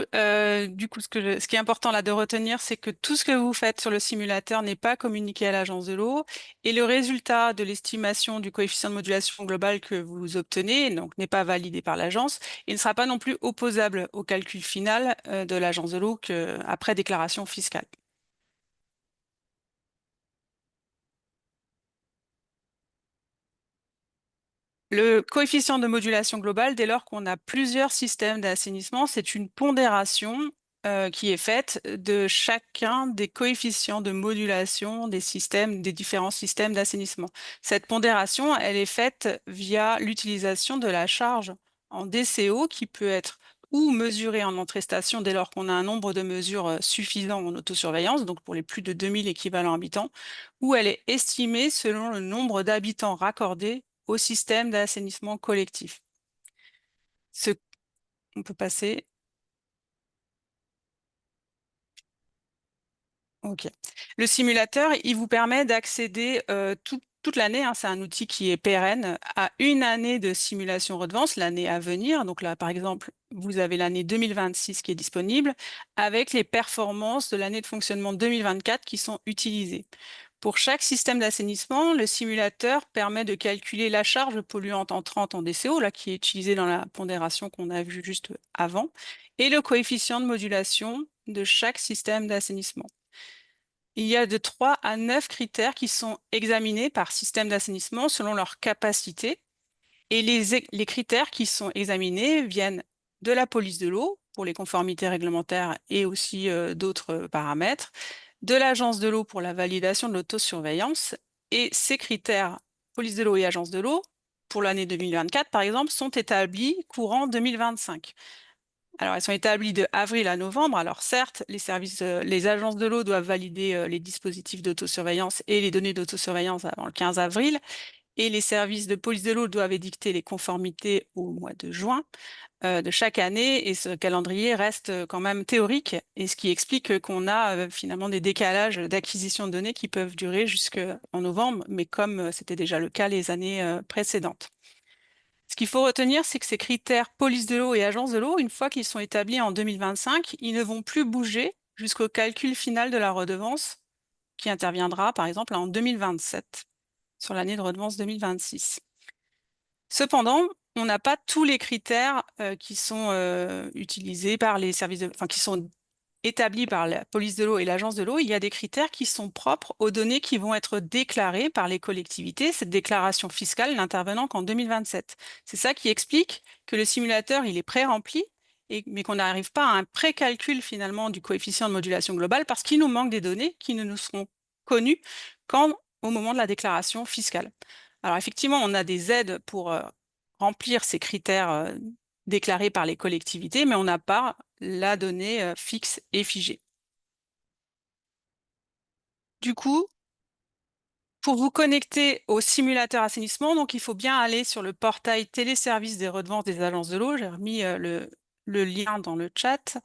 Du coup, ce qui est important là de retenir, c'est que tout ce que vous faites sur le simulateur n'est pas communiqué à l'agence de l'eau et le résultat de l'estimation du coefficient de modulation globale que vous obtenez, donc n'est pas validé par l'agence et ne sera pas non plus opposable au calcul final de l'agence de l'eau après déclaration fiscale. Le coefficient de modulation globale, dès lors qu'on a plusieurs systèmes d'assainissement, c'est une pondération qui est faite de chacun des coefficients de modulation des systèmes, des différents systèmes d'assainissement. Cette pondération, elle est faite via l'utilisation de la charge en DCO qui peut être ou mesurée en entrée-station dès lors qu'on a un nombre de mesures suffisant en autosurveillance, donc pour les plus de 2000 équivalents habitants, ou elle est estimée selon le nombre d'habitants raccordés au système d'assainissement collectif. On peut passer. OK. Le simulateur, il vous permet d'accéder toute l'année, hein, c'est un outil qui est pérenne, à une année de simulation redevance, l'année à venir. Donc là, par exemple, vous avez l'année 2026 qui est disponible avec les performances de l'année de fonctionnement 2024 qui sont utilisées. Pour chaque système d'assainissement, le simulateur permet de calculer la charge polluante entrante en DCO, là, qui est utilisée dans la pondération qu'on a vue juste avant, et le coefficient de modulation de chaque système d'assainissement. Il y a de 3 à 9 critères qui sont examinés par système d'assainissement selon leur capacité. Et les critères qui sont examinés viennent de la police de l'eau, pour les conformités réglementaires et aussi d'autres paramètres, de l'Agence de l'eau pour la validation de l'autosurveillance. Et ces critères, police de l'eau et agence de l'eau, pour l'année 2024, par exemple, sont établis courant 2025. Alors, elles sont établies de avril à novembre. Alors, certes, les agences de l'eau doivent valider les dispositifs d'autosurveillance et les données d'autosurveillance avant le 15 avril, et les services de police de l'eau doivent édicter les conformités au mois de juin de chaque année, et ce calendrier reste quand même théorique, et ce qui explique qu'on a finalement des décalages d'acquisition de données qui peuvent durer jusqu'en novembre, mais comme c'était déjà le cas les années précédentes. Ce qu'il faut retenir, c'est que ces critères police de l'eau et agence de l'eau, une fois qu'ils sont établis en 2025, ils ne vont plus bouger jusqu'au calcul final de la redevance qui interviendra par exemple en 2027, sur l'année de redevance 2026. Cependant, on n'a pas tous les critères qui sont utilisés par les services enfin, qui sont établis par la police de l'eau et l'agence de l'eau. Il y a des critères qui sont propres aux données qui vont être déclarées par les collectivités, cette déclaration fiscale n'intervenant qu'en 2027. C'est ça qui explique que le simulateur, il est pré-rempli, mais qu'on n'arrive pas à un pré-calcul finalement du coefficient de modulation globale parce qu'il nous manque des données qui ne nous seront connues qu'au moment de la déclaration fiscale. Alors effectivement, on a des aides pour remplir ces critères déclarés par les collectivités, mais on n'a pas la donnée fixe et figée. Du coup, pour vous connecter au simulateur assainissement, donc il faut bien aller sur le portail téléservice des redevances des agences de l'eau. J'ai remis le lien dans le chat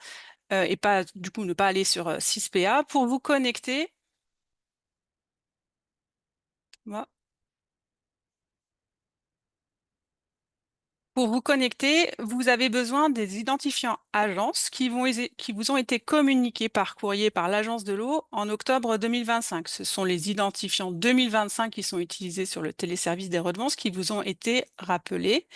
et pas du coup ne pas aller sur 6PA. Pour vous connecter, voilà. Pour vous connecter, vous avez besoin des identifiants agences qui vous ont été communiqués par courrier par l'Agence de l'eau en octobre 2025. Ce sont les identifiants 2025 qui sont utilisés sur le téléservice des redevances qui vous ont été rappelés.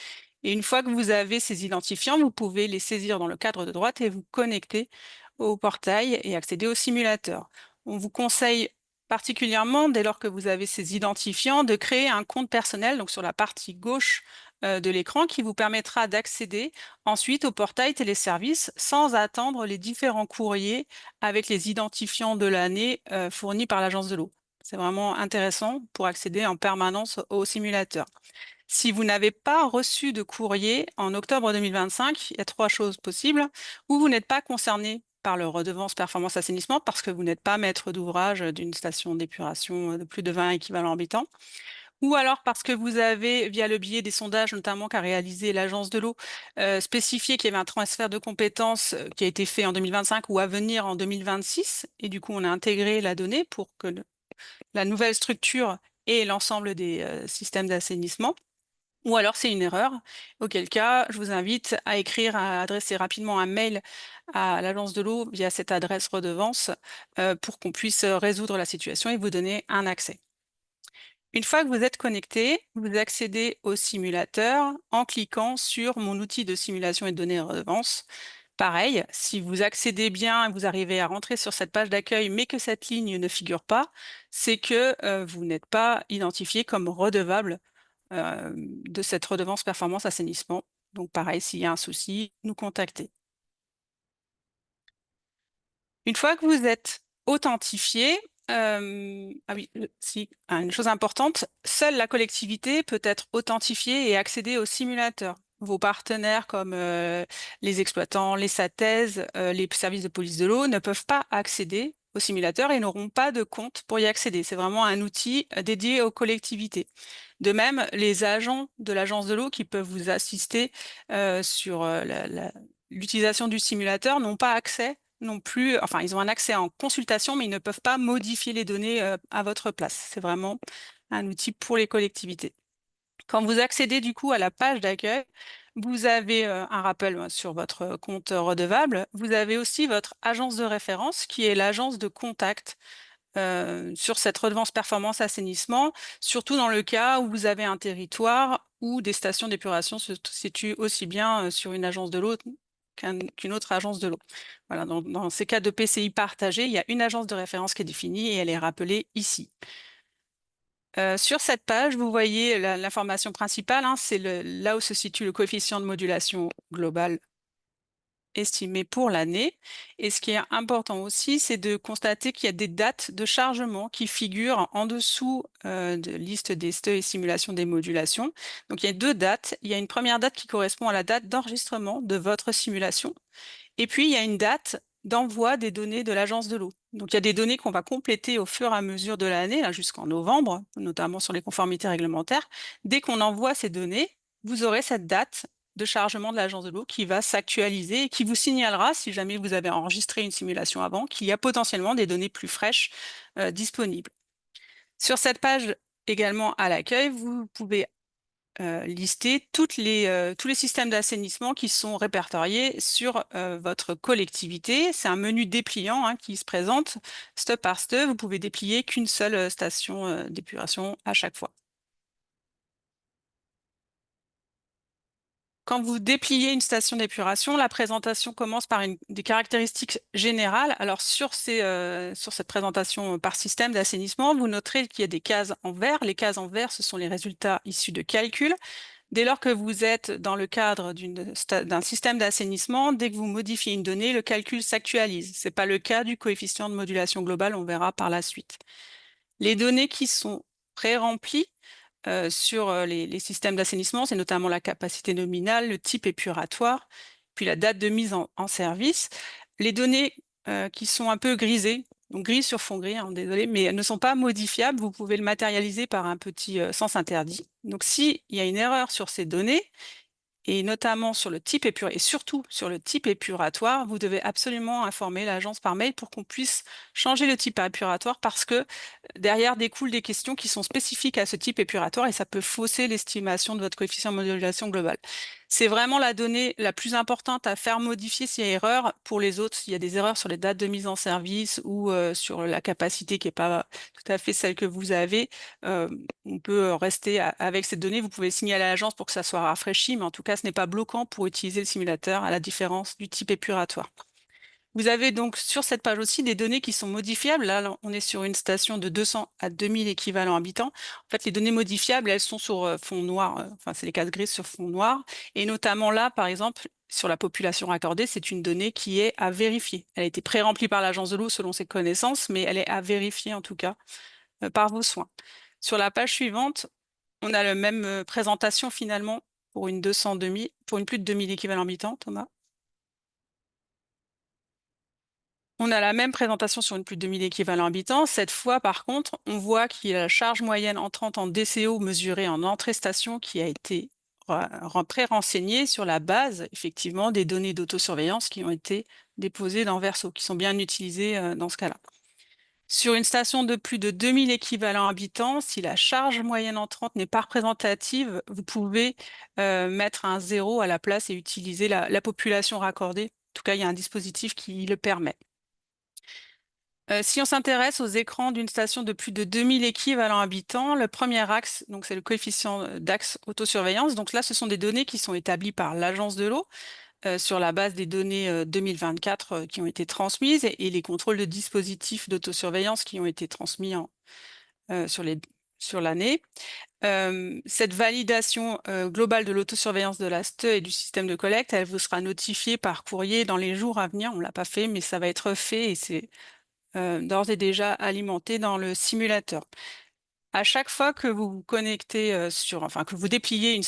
Et une fois que vous avez ces identifiants, vous pouvez les saisir dans le cadre de droite et vous connecter au portail et accéder au simulateur. On vous conseille particulièrement, dès lors que vous avez ces identifiants, de créer un compte personnel, donc sur la partie gauche de l'écran, qui vous permettra d'accéder ensuite au portail téléservice sans attendre les différents courriers avec les identifiants de l'année fournis par l'agence de l'eau. C'est vraiment intéressant pour accéder en permanence au simulateur. Si vous n'avez pas reçu de courrier en octobre 2025, il y a 3 choses possibles. Ou vous n'êtes pas concerné par le redevance performance assainissement parce que vous n'êtes pas maître d'ouvrage d'une station d'épuration de plus de 20 équivalents habitants. Ou alors parce que vous avez, via le biais des sondages notamment qu'a réalisé l'Agence de l'eau, spécifié qu'il y avait un transfert de compétences qui a été fait en 2025 ou à venir en 2026. Et du coup, on a intégré la donnée pour que la nouvelle structure ait l'ensemble des systèmes d'assainissement. Ou alors c'est une erreur, auquel cas je vous invite à écrire, à adresser rapidement un mail à l'agence de l'eau via cette adresse redevance pour qu'on puisse résoudre la situation et vous donner un accès. Une fois que vous êtes connecté, vous accédez au simulateur en cliquant sur mon outil de simulation et de données redevance. Pareil, si vous accédez bien et vous arrivez à rentrer sur cette page d'accueil, mais que cette ligne ne figure pas, c'est que vous n'êtes pas identifié comme redevable de cette redevance performance assainissement. Donc pareil, s'il y a un souci, nous contacter. Une fois que vous êtes authentifié, ah oui, une chose importante, seule la collectivité peut être authentifiée et accéder au simulateur. Vos partenaires comme les exploitants, les SATES, les services de police de l'eau ne peuvent pas accéder au simulateur et n'auront pas de compte pour y accéder. C'est vraiment un outil dédié aux collectivités. De même, les agents de l'agence de l'eau qui peuvent vous assister sur l'utilisation du simulateur n'ont pas accès non plus, enfin, ils ont un accès en consultation, mais ils ne peuvent pas modifier les données à votre place. C'est vraiment un outil pour les collectivités. Quand vous accédez du coup à la page d'accueil, vous avez un rappel sur votre compte redevable. Vous avez aussi votre agence de référence qui est l'agence de contact sur cette redevance performance assainissement, surtout dans le cas où vous avez un territoire où des stations d'épuration se situent aussi bien sur une agence de l'eau qu'une autre agence de l'eau. Voilà, dans ces cas de PCI partagés, il y a une agence de référence qui est définie et elle est rappelée ici. Sur cette page, vous voyez l'information principale, hein, c'est là où se situe le coefficient de modulation globale estimé pour l'année. Et ce qui est important aussi, c'est de constater qu'il y a des dates de chargement qui figurent en dessous de liste des STE et simulation des modulations. Donc il y a deux dates. Il y a une première date qui correspond à la date d'enregistrement de votre simulation. Et puis il y a une date d'envoi des données de l'agence de l'eau. Donc il y a des données qu'on va compléter au fur et à mesure de l'année, jusqu'en novembre, notamment sur les conformités réglementaires. Dès qu'on envoie ces données, vous aurez cette date de chargement de l'agence de l'eau qui va s'actualiser et qui vous signalera, si jamais vous avez enregistré une simulation avant, qu'il y a potentiellement des données plus fraîches disponibles. Sur cette page également à l'accueil, vous pouvez lister tous les systèmes d'assainissement qui sont répertoriés sur votre collectivité. C'est un menu dépliant qui se présente step par step. Vous pouvez déplier qu'une seule station d'épuration à chaque fois. Quand vous dépliez une station d'épuration, la présentation commence par des caractéristiques générales. Alors sur cette présentation par système d'assainissement, vous noterez qu'il y a des cases en vert. Les cases en vert, ce sont les résultats issus de calculs. Dès lors que vous êtes dans le cadre d'un système d'assainissement, dès que vous modifiez une donnée, le calcul s'actualise. Ce n'est pas le cas du coefficient de modulation globale, on verra par la suite. Les données qui sont pré-remplies sur les systèmes d'assainissement, c'est notamment la capacité nominale, le type épuratoire, puis la date de mise en service. Les données qui sont un peu grisées, donc gris sur fond gris, désolé, mais elles ne sont pas modifiables. Vous pouvez le matérialiser par un petit sens interdit. Donc, s'il y a une erreur sur ces données, et notamment sur le type épuratoire, et surtout sur le type épuratoire, vous devez absolument informer l'agence par mail pour qu'on puisse changer le type épuratoire parce que derrière découlent des questions qui sont spécifiques à ce type épuratoire et ça peut fausser l'estimation de votre coefficient de modulation globale. C'est vraiment la donnée la plus importante à faire modifier s'il y a erreur. Pour les autres, s'il y a des erreurs sur les dates de mise en service ou sur la capacité qui n'est pas tout à fait celle que vous avez, on peut rester avec cette donnée. Vous pouvez signaler à l'agence pour que ça soit rafraîchi, mais en tout cas, ce n'est pas bloquant pour utiliser le simulateur à la différence du type épuratoire. Vous avez donc sur cette page aussi des données qui sont modifiables. Là, on est sur une station de 200 à 2000 équivalents habitants. En fait, les données modifiables, elles sont sur fond noir. Enfin, c'est les cases grises sur fond noir. Et notamment là, par exemple, sur la population raccordée, c'est une donnée qui est à vérifier. Elle a été pré-remplie par l'agence de l'eau selon ses connaissances, mais elle est à vérifier en tout cas par vos soins. Sur la page suivante, on a la même présentation finalement pour une 200 2000, pour une plus de 2000 équivalents habitants, Thomas. On a la même présentation sur une plus de 2000 équivalents habitants. Cette fois, par contre, on voit qu'il y a la charge moyenne entrante en DCO mesurée en entrée-station qui a été pré-renseignée sur la base, effectivement, des données d'autosurveillance qui ont été déposées dans Verso, qui sont bien utilisées dans ce cas-là. Sur une station de plus de 2000 équivalents habitants, si la charge moyenne entrante n'est pas représentative, vous pouvez mettre un 0 à la place et utiliser la population raccordée. En tout cas, il y a un dispositif qui le permet. Si on s'intéresse aux écrans d'une station de plus de 2000 équivalents habitants, le premier axe, donc c'est le coefficient d'axe autosurveillance. Donc là, ce sont des données qui sont établies par l'agence de l'eau sur la base des données 2024 qui ont été transmises et les contrôles de dispositifs d'autosurveillance qui ont été transmis sur l'année. Cette validation globale de l'autosurveillance de la STE et du système de collecte, elle vous sera notifiée par courrier dans les jours à venir. On ne l'a pas fait, mais ça va être fait et c'est d'ores et déjà alimenté dans le simulateur. À chaque fois que vous vous connectez que vous dépliez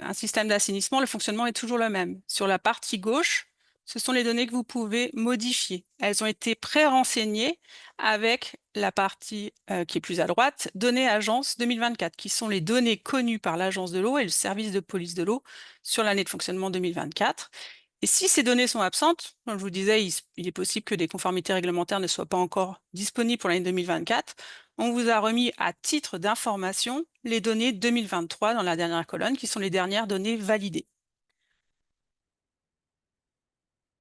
un système d'assainissement, le fonctionnement est toujours le même. Sur la partie gauche, ce sont les données que vous pouvez modifier. Elles ont été pré-renseignées avec la partie qui est plus à droite, données agence 2024, qui sont les données connues par l'agence de l'eau et le service de police de l'eau sur l'année de fonctionnement 2024. Et si ces données sont absentes, comme je vous disais, il est possible que des conformités réglementaires ne soient pas encore disponibles pour l'année 2024. On vous a remis à titre d'information les données 2023 dans la dernière colonne, qui sont les dernières données validées.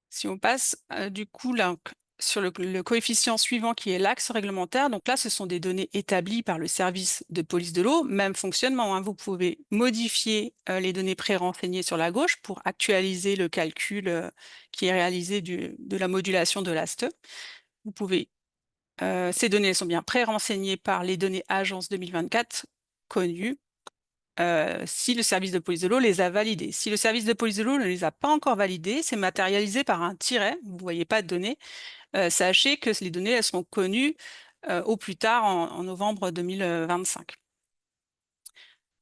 Si on passe du coup là, sur le coefficient suivant qui est l'axe réglementaire, donc là, ce sont des données établies par le service de police de l'eau, même fonctionnement. Vous pouvez modifier les données pré-renseignées sur la gauche pour actualiser le calcul qui est réalisé de la modulation de l'ASTE. Vous pouvez, ces données sont bien pré-renseignées par les données agence 2024 connues. si le service de police de l'eau les a validés. Si le service de police de l'eau ne les a pas encore validés, c'est matérialisé par un tiret. Vous ne voyez pas de données. Sachez que les données elles seront connues au plus tard en novembre 2025.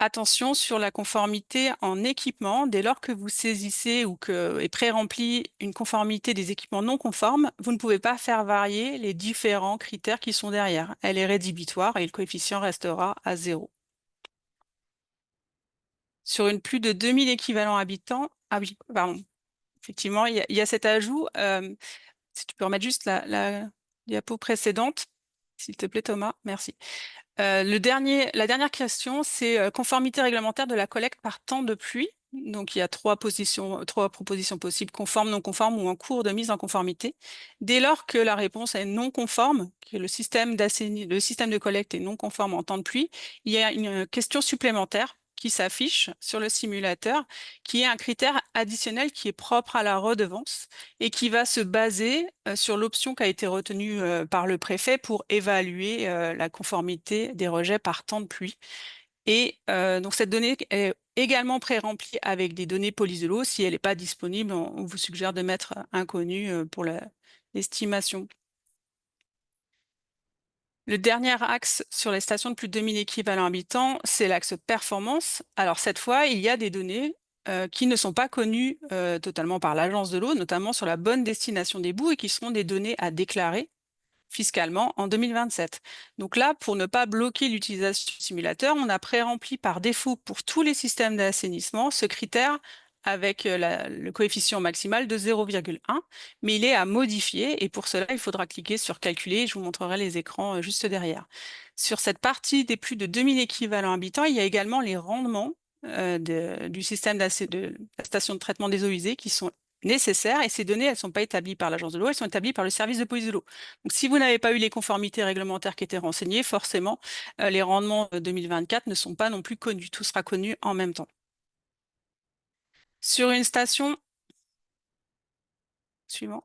Attention sur la conformité en équipement. Dès lors que vous saisissez ou que est pré-remplie une conformité des équipements non conformes, vous ne pouvez pas faire varier les différents critères qui sont derrière. Elle est rédhibitoire et le coefficient restera à 0. Sur une plus de 2000 équivalents habitants, ah oui, pardon, effectivement, il y a cet ajout. Si tu peux remettre juste la diapo précédente, s'il te plaît, Thomas, merci. La dernière question, c'est conformité réglementaire de la collecte par temps de pluie. Donc, il y a trois propositions possibles, conforme, non conforme ou en cours de mise en conformité. Dès lors que la réponse est non conforme, que le système de collecte est non conforme en temps de pluie, il y a une question supplémentaire qui s'affiche sur le simulateur, qui est un critère additionnel qui est propre à la redevance et qui va se baser sur l'option qui a été retenue par le préfet pour évaluer la conformité des rejets par temps de pluie. Et donc cette donnée est également pré-remplie avec des données police de l'eau. Si elle n'est pas disponible, on vous suggère de mettre inconnu pour l'estimation. Le dernier axe sur les stations de plus de 2000 équivalents habitants, c'est l'axe performance. Alors cette fois, il y a des données qui ne sont pas connues totalement par l'agence de l'eau, notamment sur la bonne destination des boues et qui seront des données à déclarer fiscalement en 2027. Donc là, pour ne pas bloquer l'utilisation du simulateur, on a pré-rempli par défaut pour tous les systèmes d'assainissement ce critère avec le coefficient maximal de 0,1, mais il est à modifier et pour cela, il faudra cliquer sur calculer. Je vous montrerai les écrans juste derrière. Sur cette partie des plus de 2000 équivalents habitants, il y a également les rendements du système de la station de traitement des eaux usées qui sont nécessaires et ces données, elles ne sont pas établies par l'agence de l'eau, elles sont établies par le service de police de l'eau. Donc, si vous n'avez pas eu les conformités réglementaires qui étaient renseignées, forcément, les rendements 2024 ne sont pas non plus connus. Tout sera connu en même temps. Sur une station, suivant.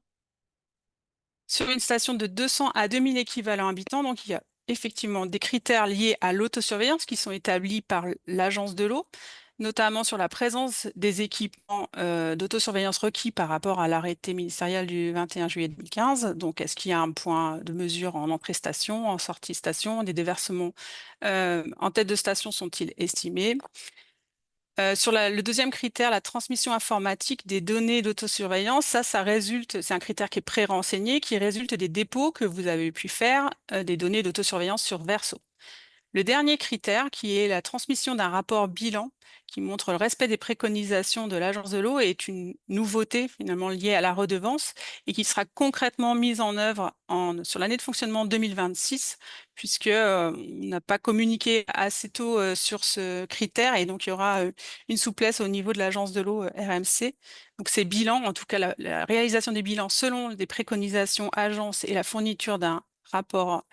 Sur une station de 200 à 2000 équivalents habitants, donc il y a effectivement des critères liés à l'autosurveillance qui sont établis par l'agence de l'eau, notamment sur la présence des équipements d'autosurveillance requis par rapport à l'arrêté ministériel du 21 juillet 2015. Donc, est-ce qu'il y a un point de mesure en entrée station, en sortie station, des déversements en tête de station sont-ils estimés? Sur le deuxième critère, la transmission informatique des données d'autosurveillance, ça résulte, c'est un critère qui est pré-renseigné, qui résulte des dépôts que vous avez pu faire des données d'autosurveillance sur Verso. Le dernier critère, qui est la transmission d'un rapport bilan qui montre le respect des préconisations de l'Agence de l'eau, est une nouveauté finalement liée à la redevance et qui sera concrètement mise en œuvre sur l'année de fonctionnement 2026, puisque on n'a pas communiqué assez tôt sur ce critère et donc il y aura une souplesse au niveau de l'Agence de l'eau RMC. Donc ces bilans, en tout cas la réalisation des bilans selon des préconisations agences et la fourniture d'un rapport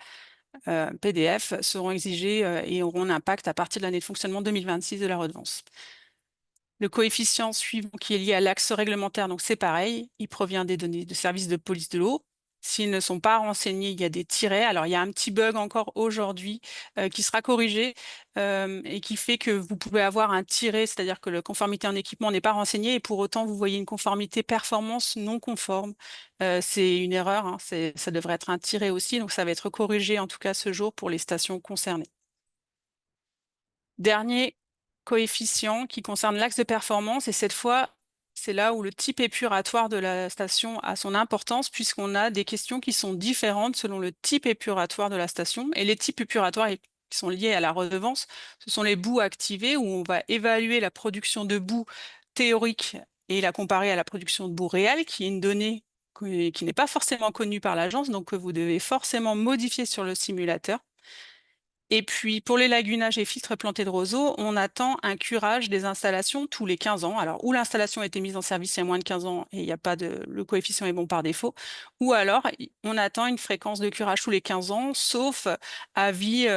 PDF seront exigés et auront un impact à partir de l'année de fonctionnement 2026 de la redevance. Le coefficient suivant qui est lié à l'axe réglementaire, donc c'est pareil, il provient des données de services de police de l'eau. S'ils ne sont pas renseignés, il y a des tirets. Alors, il y a un petit bug encore aujourd'hui qui sera corrigé et qui fait que vous pouvez avoir un tiret, c'est-à-dire que la conformité en équipement n'est pas renseignée et pour autant, vous voyez une conformité performance non conforme. C'est une erreur, hein, ça devrait être un tiret aussi, donc ça va être corrigé en tout cas ce jour pour les stations concernées. Dernier coefficient qui concerne l'axe de performance et cette fois, c'est là où le type épuratoire de la station a son importance puisqu'on a des questions qui sont différentes selon le type épuratoire de la station. Et les types épuratoires qui sont liés à la redevance, ce sont les boues activées où on va évaluer la production de boue théorique et la comparer à la production de boue réelle, qui est une donnée qui n'est pas forcément connue par l'agence, donc que vous devez forcément modifier sur le simulateur. Et puis, pour les lagunages et filtres plantés de roseaux, on attend un curage des installations tous les 15 ans. Alors, ou l'installation a été mise en service il y a moins de 15 ans et il n'y a pas le coefficient est bon par défaut, ou alors on attend une fréquence de curage tous les 15 ans, sauf avis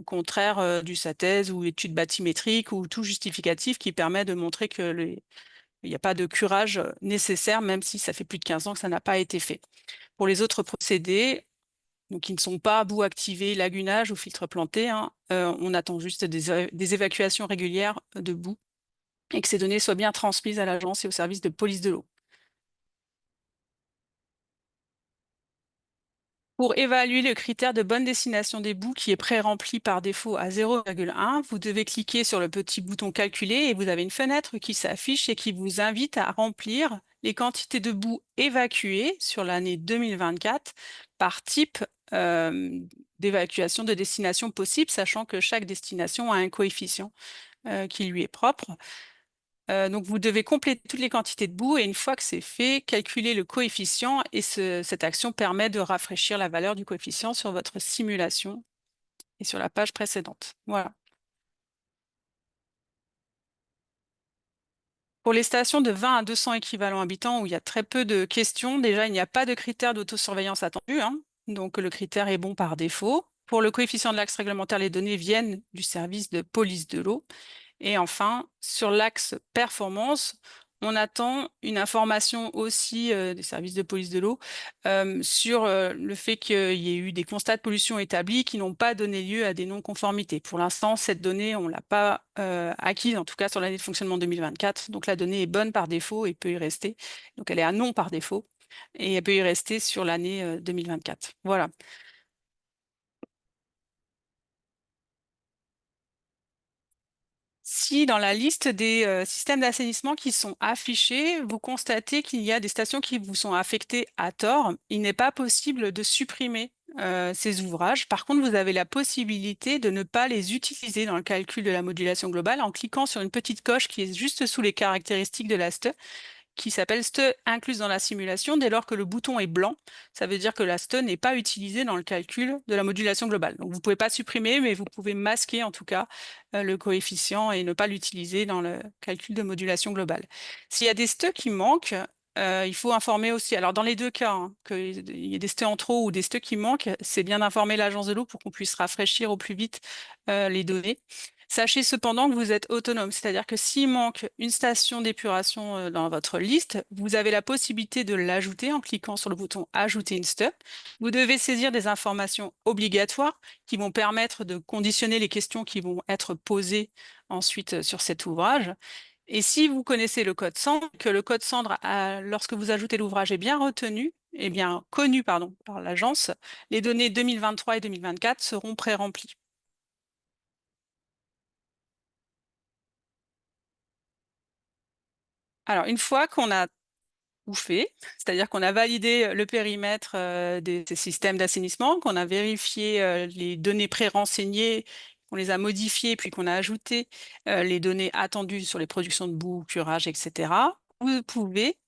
contraire du SATES ou étude bathymétrique ou tout justificatif qui permet de montrer que il n'y a pas de curage nécessaire, même si ça fait plus de 15 ans que ça n'a pas été fait. Pour les autres procédés, donc qui ne sont pas boue activée, lagunage ou filtre planté, hein. On attend juste des évacuations régulières de boue et que ces données soient bien transmises à l'agence et au service de police de l'eau. Pour évaluer le critère de bonne destination des boues qui est pré-rempli par défaut à 0,1, vous devez cliquer sur le petit bouton calculer et vous avez une fenêtre qui s'affiche et qui vous invite à remplir les quantités de boue évacuées sur l'année 2024 par type d'évacuation de destination possible, sachant que chaque destination a un coefficient qui lui est propre. Donc, vous devez compléter toutes les quantités de boue et une fois que c'est fait, calculer le coefficient et cette action permet de rafraîchir la valeur du coefficient sur votre simulation et sur la page précédente. Voilà. Pour les stations de 20 à 200 équivalents habitants où il y a très peu de questions, déjà, il n'y a pas de critère d'autosurveillance attendu, hein, donc le critère est bon par défaut. Pour le coefficient de l'axe réglementaire, les données viennent du service de police de l'eau. Et enfin, sur l'axe performance, on attend une information aussi des services de police de l'eau sur le fait qu'il y ait eu des constats de pollution établis qui n'ont pas donné lieu à des non-conformités. Pour l'instant, cette donnée, on ne l'a pas acquise, en tout cas sur l'année de fonctionnement 2024. Donc la donnée est bonne par défaut et peut y rester. Donc elle est à non par défaut et elle peut y rester sur l'année 2024. Voilà. Si dans la liste des systèmes d'assainissement qui sont affichés, vous constatez qu'il y a des stations qui vous sont affectées à tort, il n'est pas possible de supprimer ces ouvrages. Par contre, vous avez la possibilité de ne pas les utiliser dans le calcul de la modulation globale en cliquant sur une petite coche qui est juste sous les caractéristiques de la STE qui s'appelle STE incluse dans la simulation dès lors que le bouton est blanc. Ça veut dire que la STE n'est pas utilisée dans le calcul de la modulation globale. Donc vous ne pouvez pas supprimer, mais vous pouvez masquer en tout cas le coefficient et ne pas l'utiliser dans le calcul de modulation globale. S'il y a des STE qui manquent, il faut informer aussi, alors dans les deux cas, hein, qu'il y ait des STE en trop ou des STE qui manquent, c'est bien d'informer l'agence de l'eau pour qu'on puisse rafraîchir au plus vite les données. Sachez cependant que vous êtes autonome, c'est-à-dire que s'il manque une station d'épuration dans votre liste, vous avez la possibilité de l'ajouter en cliquant sur le bouton Ajouter une STE. Vous devez saisir des informations obligatoires qui vont permettre de conditionner les questions qui vont être posées ensuite sur cet ouvrage. Et si vous connaissez le code Cendre, que le code Cendre, lorsque vous ajoutez l'ouvrage, est bien retenu, est bien connu pardon, par l'agence, les données 2023 et 2024 seront pré-remplies. Alors, une fois qu'on a tout fait, c'est-à-dire qu'on a validé le périmètre des systèmes d'assainissement, qu'on a vérifié les données pré-renseignées, qu'on les a modifiées, puis qu'on a ajouté les données attendues sur les productions de boue, curage, etc., vous pouvez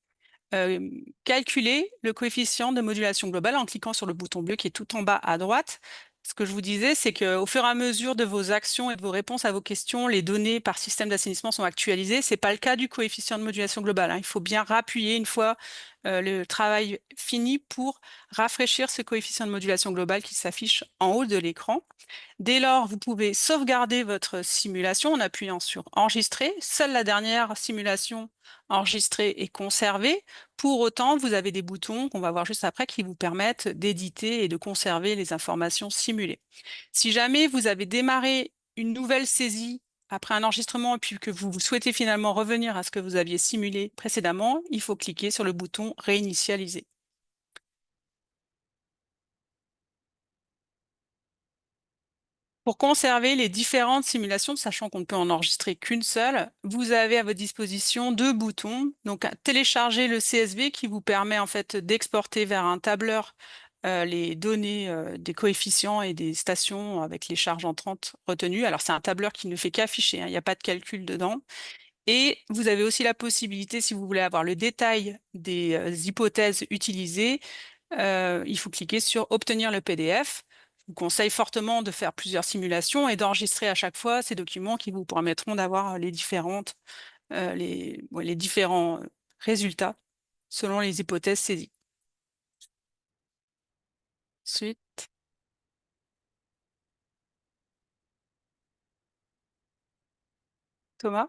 calculer le coefficient de modulation globale en cliquant sur le bouton bleu qui est tout en bas à droite. Ce que je vous disais, c'est qu'au fur et à mesure de vos actions et de vos réponses à vos questions, les données par système d'assainissement sont actualisées. Ce n'est pas le cas du coefficient de modulation globale, hein. Il faut bien rappuyer une fois le travail fini pour rafraîchir ce coefficient de modulation globale qui s'affiche en haut de l'écran. Dès lors, vous pouvez sauvegarder votre simulation en appuyant sur Enregistrer. Seule la dernière simulation enregistrée est conservée. Pour autant, vous avez des boutons qu'on va voir juste après qui vous permettent d'éditer et de conserver les informations simulées. Si jamais vous avez démarré une nouvelle saisie après un enregistrement et puis que vous souhaitez finalement revenir à ce que vous aviez simulé précédemment, il faut cliquer sur le bouton Réinitialiser. Pour conserver les différentes simulations, sachant qu'on ne peut en enregistrer qu'une seule, vous avez à votre disposition deux boutons. Donc, télécharger le CSV qui vous permet en fait d'exporter vers un tableur les données des coefficients et des stations avec les charges entrantes retenues. Alors, c'est un tableur qui ne fait qu'afficher, hein, il n'y a pas de calcul dedans. Et vous avez aussi la possibilité, si vous voulez avoir le détail des hypothèses utilisées, il faut cliquer sur Obtenir le PDF. Je vous conseille fortement de faire plusieurs simulations et d'enregistrer à chaque fois ces documents qui vous permettront d'avoir les différents résultats selon les hypothèses saisies. Ensuite, Thomas.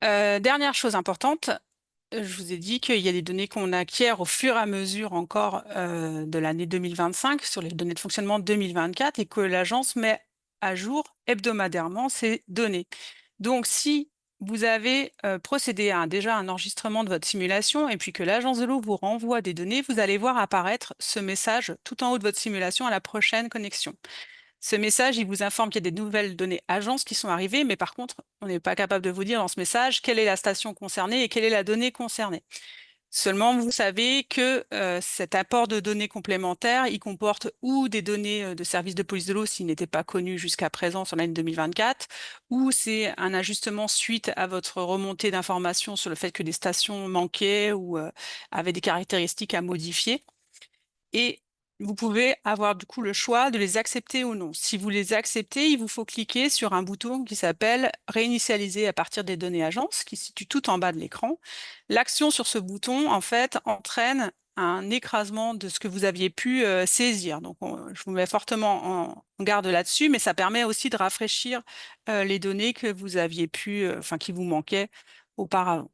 Dernière chose importante, je vous ai dit qu'il y a des données qu'on acquiert au fur et à mesure encore de l'année 2025 sur les données de fonctionnement 2024 et que l'agence met à jour hebdomadairement ces données. Donc, si vous avez procédé à déjà un enregistrement de votre simulation et puis que l'agence de l'eau vous renvoie des données, vous allez voir apparaître ce message tout en haut de votre simulation à la prochaine connexion. Ce message, il vous informe qu'il y a des nouvelles données agences qui sont arrivées, mais par contre, on n'est pas capable de vous dire dans ce message quelle est la station concernée et quelle est la donnée concernée. Seulement, vous savez que cet apport de données complémentaires, il comporte ou des données de service de police de l'eau s'ils n'étaient pas connus jusqu'à présent sur l'année 2024, ou c'est un ajustement suite à votre remontée d'informations sur le fait que des stations manquaient ou avaient des caractéristiques à modifier. Et vous pouvez avoir du coup le choix de les accepter ou non. Si vous les acceptez, il vous faut cliquer sur un bouton qui s'appelle Réinitialiser à partir des données agences, qui se situe tout en bas de l'écran. L'action sur ce bouton, en fait, entraîne un écrasement de ce que vous aviez pu saisir. Donc, je vous mets fortement en garde là-dessus, mais ça permet aussi de rafraîchir les données que vous aviez pu, enfin, qui vous manquaient auparavant.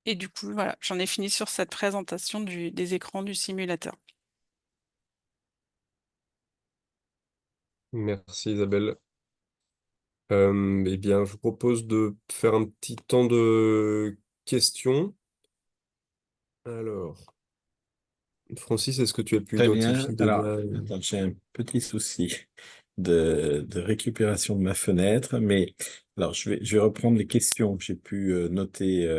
Et du coup, voilà, j'en ai fini sur cette présentation des écrans du simulateur. Merci Isabelle. Eh bien, je vous propose de faire un petit temps de questions. Alors, Francis, est-ce que tu as pu Très bien. identifier Alors, déjà... attends, j'ai un petit souci de récupération de ma fenêtre, mais alors je vais reprendre les questions que j'ai pu noter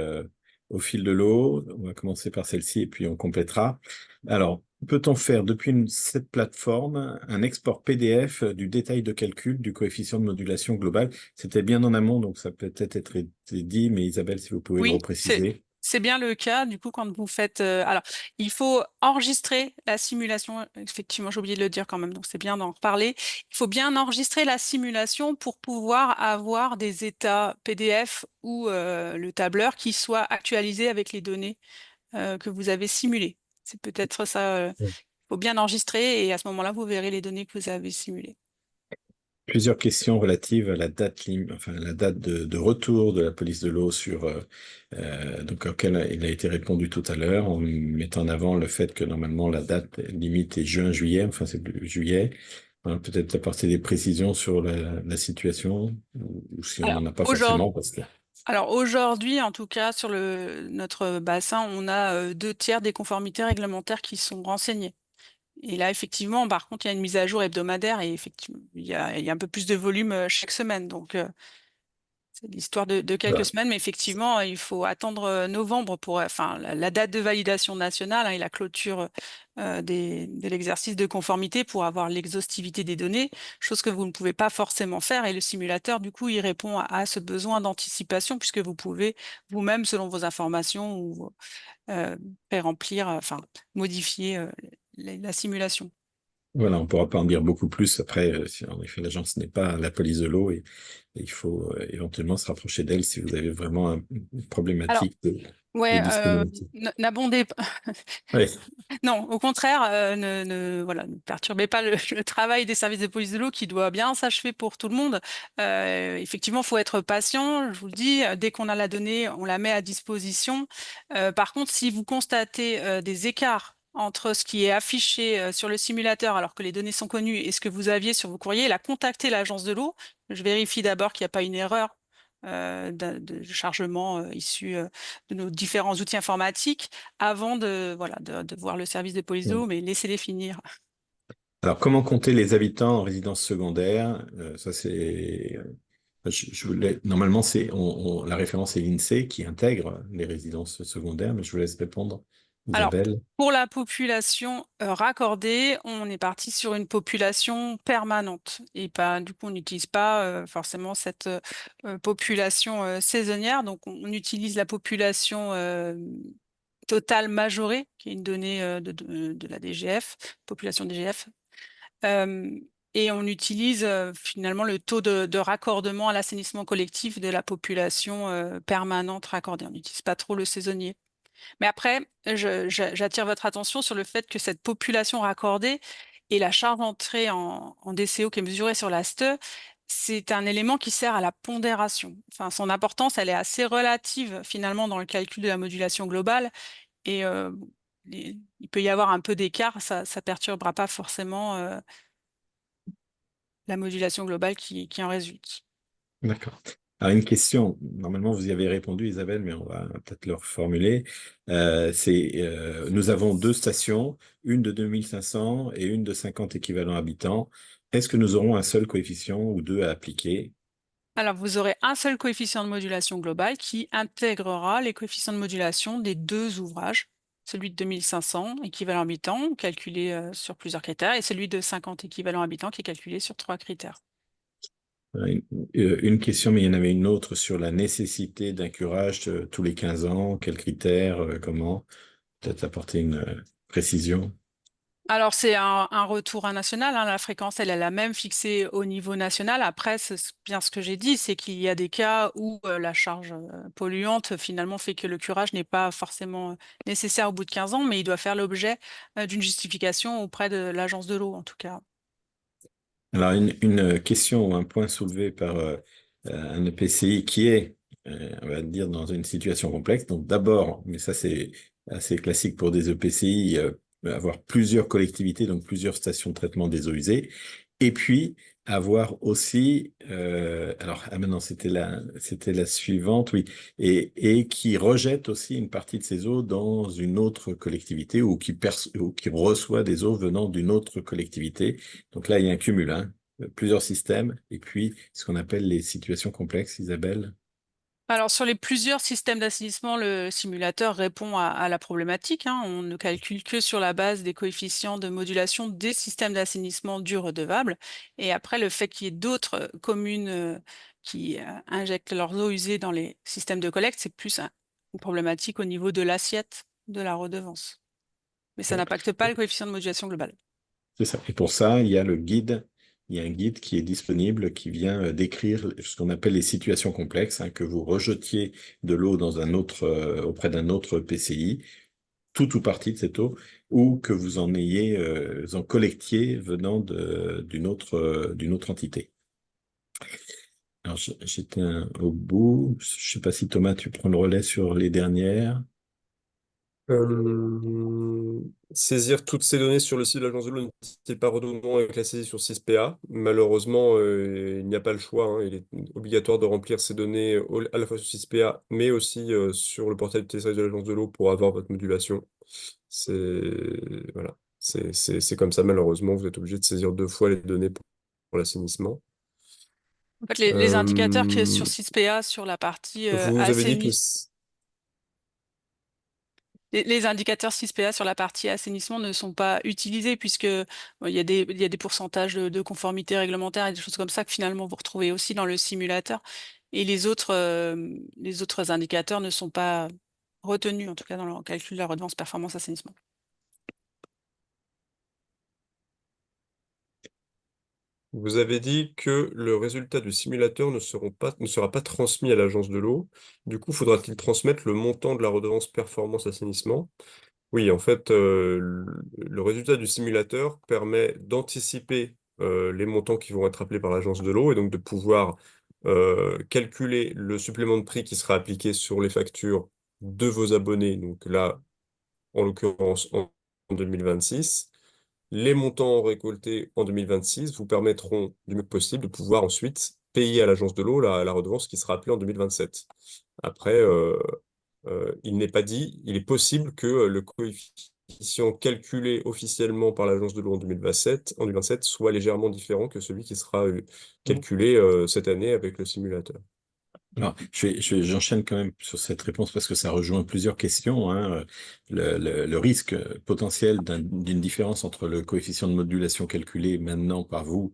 au fil de l'eau. On va commencer par celle-ci et puis on complétera. Alors, peut-on faire depuis cette plateforme un export PDF du détail de calcul du coefficient de modulation global? C'était bien en amont, donc ça peut peut-être être été dit, mais Isabelle, si vous pouvez le Oui, repréciser. c'est bien le cas. Du coup, quand vous faites, alors, il faut enregistrer la simulation. Effectivement, j'ai oublié de le dire quand même, donc c'est bien d'en reparler. Il faut bien enregistrer la simulation pour pouvoir avoir des états PDF ou le tableur qui soit actualisé avec les données que vous avez simulées. C'est peut-être ça. Il faut bien enregistrer et à ce moment-là, vous verrez les données que vous avez simulées. Plusieurs questions relatives à la enfin, la date de retour de la police de l'eau sur, donc auquel il a été répondu tout à l'heure, en mettant en avant le fait que normalement la date limite est juin-juillet, enfin c'est juillet. Voilà, peut-être apporter des précisions sur la situation, ou si on Alors, n'en a pas aujourd'hui, forcément, parce que Alors aujourd'hui, en tout cas, sur notre bassin, on a 2 tiers des conformités réglementaires qui sont renseignées. Et là, effectivement, par contre, il y a une mise à jour hebdomadaire et effectivement, il y a un peu plus de volume chaque semaine. Donc, c'est l'histoire de quelques voilà. semaines, mais effectivement, il faut attendre novembre pour, enfin, la date de validation nationale et la clôture de l'exercice de conformité pour avoir l'exhaustivité des données, chose que vous ne pouvez pas forcément faire. Et le simulateur, du coup, il répond à ce besoin d'anticipation puisque vous pouvez vous-même, selon vos informations, ou remplir, enfin, modifier la simulation. Voilà, on ne pourra pas en dire beaucoup plus. Après, si en effet l'agence n'est pas la police de l'eau, et il faut éventuellement se rapprocher d'elle si vous avez vraiment une Alors, problématique de ouais, disponibilité. n'abondez pas. Oui. Non, au contraire, voilà, ne perturbez pas le travail des services de police de l'eau qui doit bien s'achever pour tout le monde. Effectivement, il faut être patient. Je vous le dis, dès qu'on a la donnée, on la met à disposition. Par contre, si vous constatez des écarts entre ce qui est affiché sur le simulateur alors que les données sont connues et ce que vous aviez sur vos courriers, là, contactez l'agence de l'eau. Je vérifie d'abord qu'il n'y a pas une erreur de chargement issu de nos différents outils informatiques avant voilà, de voir le service de police d'eau, mais laissez-les finir. Alors, comment compter les habitants en résidence secondaire? Ça, c'est. Normalement, la référence est l'INSEE qui intègre les résidences secondaires, mais je vous laisse répondre, Alors, Isabelle. pour la population raccordée, on est parti sur une population permanente et pas, du coup, on n'utilise pas forcément cette population saisonnière. Donc, on utilise la population totale majorée, qui est une donnée de la DGF, population DGF. Euh, et on utilise finalement le taux de raccordement à l'assainissement collectif de la population permanente raccordée. On n'utilise pas trop le saisonnier. Mais après, j'attire votre attention sur le fait que cette population raccordée, Et la charge entrée en DCO qui est mesurée sur la STE, c'est un élément qui sert à la pondération. Enfin, son importance, elle est assez relative finalement dans le calcul de la modulation globale. Et il peut y avoir un peu d'écart, ça ne perturbera pas forcément la modulation globale qui en résulte. D'accord. Alors, une question, normalement vous y avez répondu Isabelle, mais on va peut-être le reformuler. Nous avons deux stations, une de 2500 et une de 50 équivalents habitants. Est-ce que nous aurons un seul coefficient ou deux à appliquer? Alors, vous aurez un seul coefficient de modulation globale qui intégrera les coefficients de modulation des deux ouvrages, celui de 2500 équivalents habitants, calculé sur plusieurs critères, et celui de 50 équivalents habitants qui est calculé sur trois critères. Une, une question, mais il y en avait une autre sur la nécessité d'un curage tous les 15 ans. Quels critères, comment? Peut-être apporter une précision. Alors, c'est un retour à national, hein. La fréquence, elle est la même fixée au niveau national. Après, c'est bien ce que j'ai dit, c'est qu'il y a des cas où la charge polluante, finalement, fait que le curage n'est pas forcément nécessaire au bout de 15 ans, mais il doit faire l'objet d'une justification auprès de l'agence de l'eau, en tout cas. Alors, une question ou un point soulevé par un EPCI qui est, on va dire, dans une situation complexe. Donc, d'abord, mais ça c'est assez classique pour des EPCI, avoir plusieurs collectivités, donc plusieurs stations de traitement des eaux usées. Et puis, avoir aussi, alors, ah maintenant, c'était la suivante, oui, et qui rejette aussi une partie de ces eaux dans une autre collectivité ou qui reçoit des eaux venant d'une autre collectivité. Donc là, il y a un cumul, hein, plusieurs systèmes, et puis ce qu'on appelle les situations complexes, Isabelle. Alors, sur les plusieurs systèmes d'assainissement, le simulateur répond à la problématique, hein. On ne calcule que sur la base des coefficients de modulation des systèmes d'assainissement dits redevables. Et après, le fait qu'il y ait d'autres communes qui injectent leurs eaux usées dans les systèmes de collecte, c'est plus une problématique au niveau de l'assiette de la redevance. Mais ça Bon. n'impacte pas le coefficient de modulation globale. C'est ça. Et pour ça, il y a le guide. Il y a un guide qui est disponible qui vient décrire ce qu'on appelle les situations complexes, hein, que vous rejetiez de l'eau dans un autre, auprès d'un autre PCI, tout ou partie de cette eau, ou que vous en ayez, en collectiez venant d'une autre entité. Alors, j'étais au bout. Je ne sais pas si Thomas, tu prends le relais sur les dernières. Saisir toutes ces données sur le site de l'agence de l'eau n'est pas redondant avec la saisie sur 6PA. Malheureusement, il n'y a pas le choix, hein. Il est obligatoire de remplir ces données à la fois sur 6PA, mais aussi sur le portail de téléservice de l'agence de l'eau pour avoir votre modulation. Voilà. C'est comme ça, malheureusement. Vous êtes obligé de saisir deux fois les données pour l'assainissement. En fait, les indicateurs qui est sur Euh, 6PA sur la partie Vous avez dit que les indicateurs 6PA sur la partie assainissement ne sont pas utilisés puisque bon, il y a des pourcentages de conformité réglementaire et des choses comme ça que finalement vous retrouvez aussi dans le simulateur. Et les autres indicateurs ne sont pas retenus, en tout cas dans le calcul de la redevance performance assainissement. Vous avez dit que le résultat du simulateur ne sera pas transmis à l'agence de l'eau. Du coup, faudra-t-il transmettre le montant de la redevance performance assainissement? Oui, en fait, le résultat du simulateur permet d'anticiper les montants qui vont être appelés par l'agence de l'eau et donc de pouvoir calculer le supplément de prix qui sera appliqué sur les factures de vos abonnés. Donc là, en l'occurrence, en 2026. Les montants récoltés en 2026 vous permettront du mieux possible de pouvoir ensuite payer à l'agence de l'eau la redevance qui sera appelée en 2027. Après, il n'est pas dit, il est possible que le coefficient calculé officiellement par l'agence de l'eau en 2027 soit légèrement différent que celui qui sera calculé cette année avec le simulateur. Alors, j'enchaîne quand même sur cette réponse parce que ça rejoint plusieurs questions, hein. Le risque potentiel d'une différence entre le coefficient de modulation calculé maintenant par vous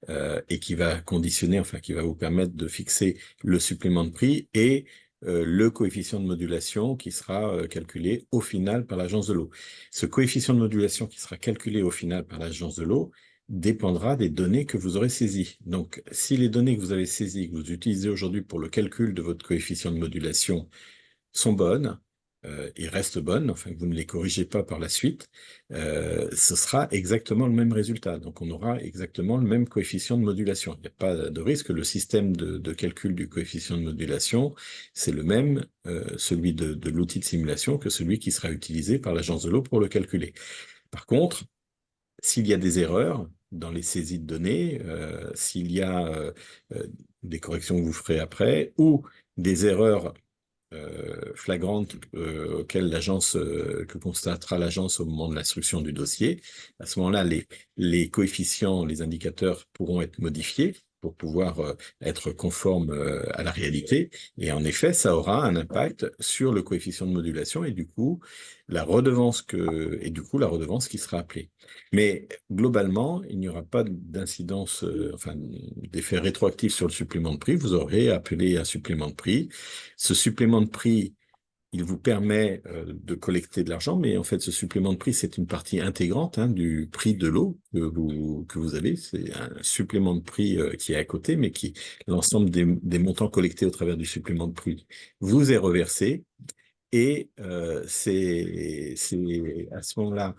et qui va conditionner, enfin qui va vous permettre de fixer le supplément de prix et le coefficient de modulation qui sera calculé au final par l'agence de l'eau. Ce coefficient de modulation qui sera calculé au final par l'agence de l'eau dépendra des données que vous aurez saisies. Donc, si les données que vous avez saisies, que vous utilisez aujourd'hui pour le calcul de votre coefficient de modulation sont bonnes, et restent bonnes, enfin que vous ne les corrigez pas par la suite, ce sera exactement le même résultat. Donc on aura exactement le même coefficient de modulation. Il n'y a pas de risque. Le système de calcul du coefficient de modulation, c'est le même, celui de l'outil de simulation, que celui qui sera utilisé par l'agence de l'eau pour le calculer. Par contre, s'il y a des erreurs dans les saisies de données, s'il y a des corrections que vous ferez après, ou des erreurs flagrantes auxquelles que constatera l'agence au moment de l'instruction du dossier. À ce moment-là, les coefficients, les indicateurs pourront être modifiés pour pouvoir être conformes à la réalité. Et en effet, ça aura un impact sur le coefficient de modulation et du coup, la redevance qui sera appelée. Mais globalement, il n'y aura pas d'incidence, enfin, d'effet rétroactif sur le supplément de prix. Vous aurez appelé un supplément de prix. Ce supplément de prix, il vous permet de collecter de l'argent, mais en fait, ce supplément de prix, c'est une partie intégrante du prix de l'eau que vous avez. C'est un supplément de prix qui est à côté, mais qui l'ensemble des montants collectés au travers du supplément de prix vous est reversé. Et c'est à ce moment-là,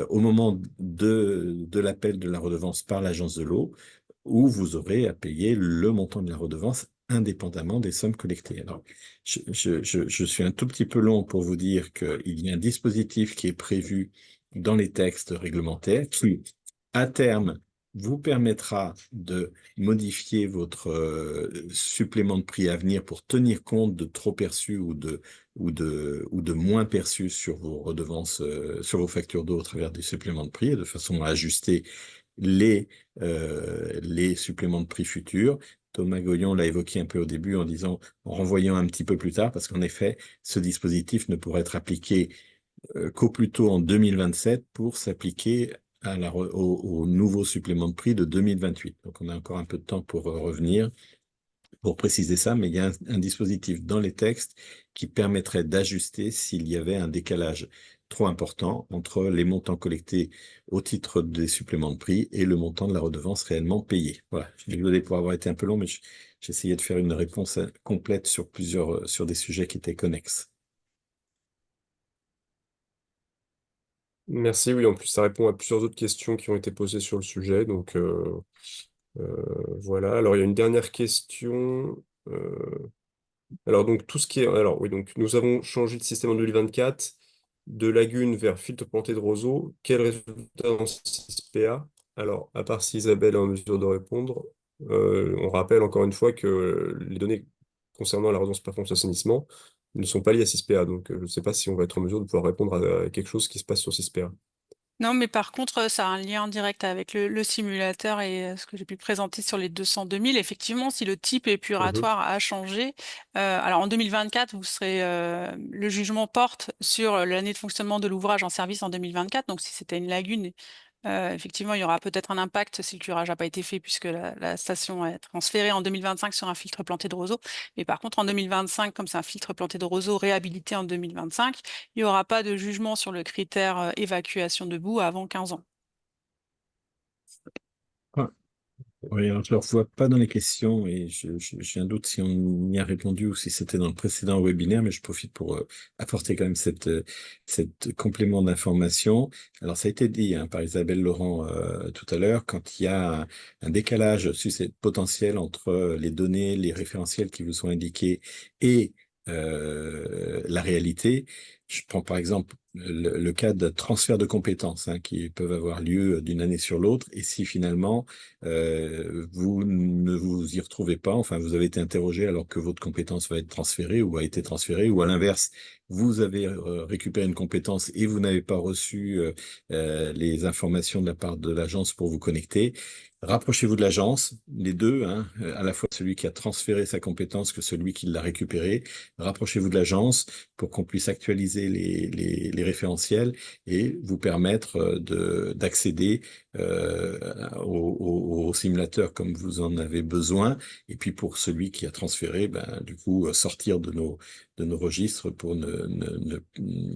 au moment de l'appel de la redevance par l'agence de l'eau, où vous aurez à payer le montant de la redevance indépendamment des sommes collectées. Alors, je suis un tout petit peu long pour vous dire qu'il y a un dispositif qui est prévu dans les textes réglementaires qui, à terme, vous permettra de modifier votre supplément de prix à venir pour tenir compte de trop perçus ou de moins perçus sur vos redevances, sur vos factures d'eau au travers des suppléments de prix, de façon à ajuster les, les suppléments de prix futurs. Thomas Goyon l'a évoqué un peu au début en renvoyant un petit peu plus tard, parce qu'en effet, ce dispositif ne pourra être appliqué qu'au plus tôt en 2027 pour s'appliquer au nouveau supplément de prix de 2028. Donc on a encore un peu de temps pour revenir pour préciser ça, mais il y a un dispositif dans les textes qui permettrait d'ajuster s'il y avait un décalage trop important entre les montants collectés au titre des suppléments de prix et le montant de la redevance réellement payée. Voilà, je suis désolé pour avoir été un peu long, mais j'essayais de faire une réponse complète sur sur des sujets qui étaient connexes. Merci, oui, en plus ça répond à plusieurs autres questions qui ont été posées sur le sujet, donc voilà. Alors il y a une dernière question. Alors donc tout ce qui est... Alors oui, donc nous avons changé de système en 2024, de lagune vers filtre planté de roseaux. Quel résultat dans 6PA? Alors, à part si Isabelle est en mesure de répondre, on rappelle encore une fois que les données concernant la redevance performance assainissement ne sont pas liées à 6PA, donc je ne sais pas si on va être en mesure de pouvoir répondre à quelque chose qui se passe sur 6PA. Non, mais par contre, ça a un lien direct avec le simulateur et ce que j'ai pu présenter sur les 202 000. Effectivement, si le type Mhm. épuratoire a changé, alors en 2024, le jugement porte sur l'année de fonctionnement de l'ouvrage en service en 2024. Donc, si c'était une lagune, effectivement, il y aura peut-être un impact si le curage n'a pas été fait puisque la station est transférée en 2025 sur un filtre planté de roseaux. Mais par contre, en 2025, comme c'est un filtre planté de roseaux réhabilité en 2025, il n'y aura pas de jugement sur le critère évacuation de boue avant 15 ans. Oui, alors je ne le revois pas dans les questions et j'ai un doute si on y a répondu ou si c'était dans le précédent webinaire, mais je profite pour apporter quand même cette complément d'information. Alors ça a été dit par Isabelle Laurent tout à l'heure, quand il y a un décalage potentiel entre les données, les référentiels qui vous sont indiqués et la réalité. Je prends par exemple le cas de transfert de compétences qui peuvent avoir lieu d'une année sur l'autre et si finalement vous ne vous y retrouvez pas, enfin vous avez été interrogé alors que votre compétence va être transférée ou a été transférée, ou à l'inverse, vous avez récupéré une compétence et vous n'avez pas reçu les informations de la part de l'agence pour vous connecter. Rapprochez-vous de l'agence, les deux, à la fois celui qui a transféré sa compétence que celui qui l'a récupérée. Rapprochez-vous de l'agence pour qu'on puisse actualiser les référentiels et vous permettre d'accéder au simulateur comme vous en avez besoin. Et puis pour celui qui a transféré, ben, du coup, sortir de nos registres pour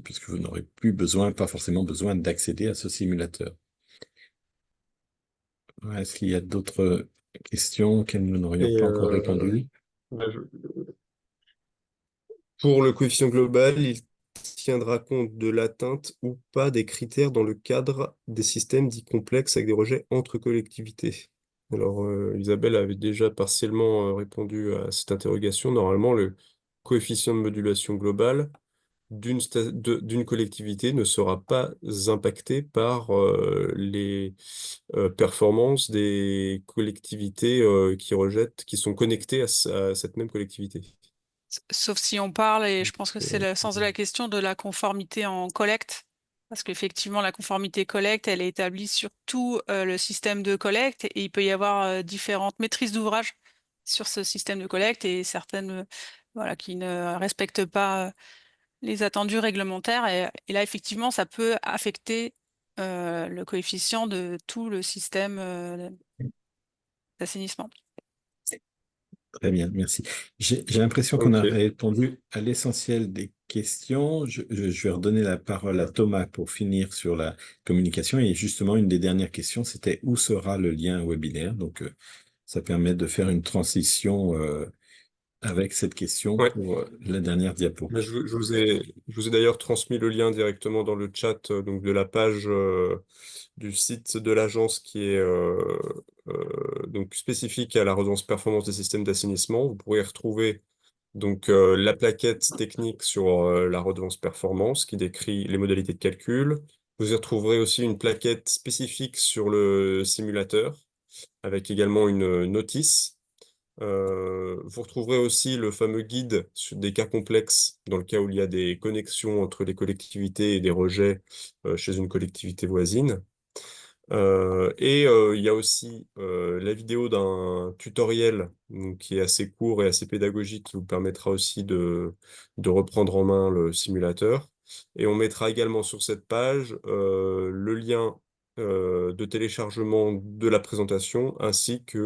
puisque vous n'aurez plus besoin, pas forcément besoin d'accéder à ce simulateur. Ouais, est-ce qu'il y a d'autres questions auxquelles nous n'aurions Et pas encore répondu? bah, Pour le coefficient global, il tiendra compte de l'atteinte ou pas des critères dans le cadre des systèmes dits complexes avec des rejets entre collectivités. Alors, Isabelle avait déjà partiellement répondu à cette interrogation. Normalement, le coefficient de modulation globale d'une collectivité ne sera pas impacté par les performances des collectivités qui rejettent, qui sont connectées à cette même collectivité. Sauf si on parle, et je Donc, pense que c'est le sens de la question, de la conformité en collecte. Parce qu'effectivement, la conformité collecte, elle est établie sur tout le système de collecte et il peut y avoir différentes maîtrises d'ouvrage sur ce système de collecte et certaines voilà, qui ne respectent pas les attendus réglementaires. Et là, effectivement, ça peut affecter le coefficient de tout le système d'assainissement. Très bien, merci. J'ai l'impression qu'on a ok. répondu à l'essentiel des questions. Je vais redonner la parole à Thomas pour finir sur la communication. Et justement, une des dernières questions, c'était où sera le lien webinaire? Donc, ça permet de faire une transition avec cette question Ouais. pour la dernière diapo. Mais je vous ai d'ailleurs transmis le lien directement dans le chat donc de la page du site de l'agence qui est donc spécifique à la redevance performance des systèmes d'assainissement. Vous pourrez retrouver donc la plaquette technique sur la redevance performance qui décrit les modalités de calcul. Vous y retrouverez aussi une plaquette spécifique sur le simulateur avec également une notice. Vous retrouverez aussi le fameux guide sur des cas complexes dans le cas où il y a des connexions entre les collectivités et des rejets chez une collectivité voisine. Il y a aussi la vidéo d'un tutoriel donc, qui est assez court et assez pédagogique qui vous permettra aussi de reprendre en main le simulateur. Et on mettra également sur cette page le lien de téléchargement de la présentation ainsi que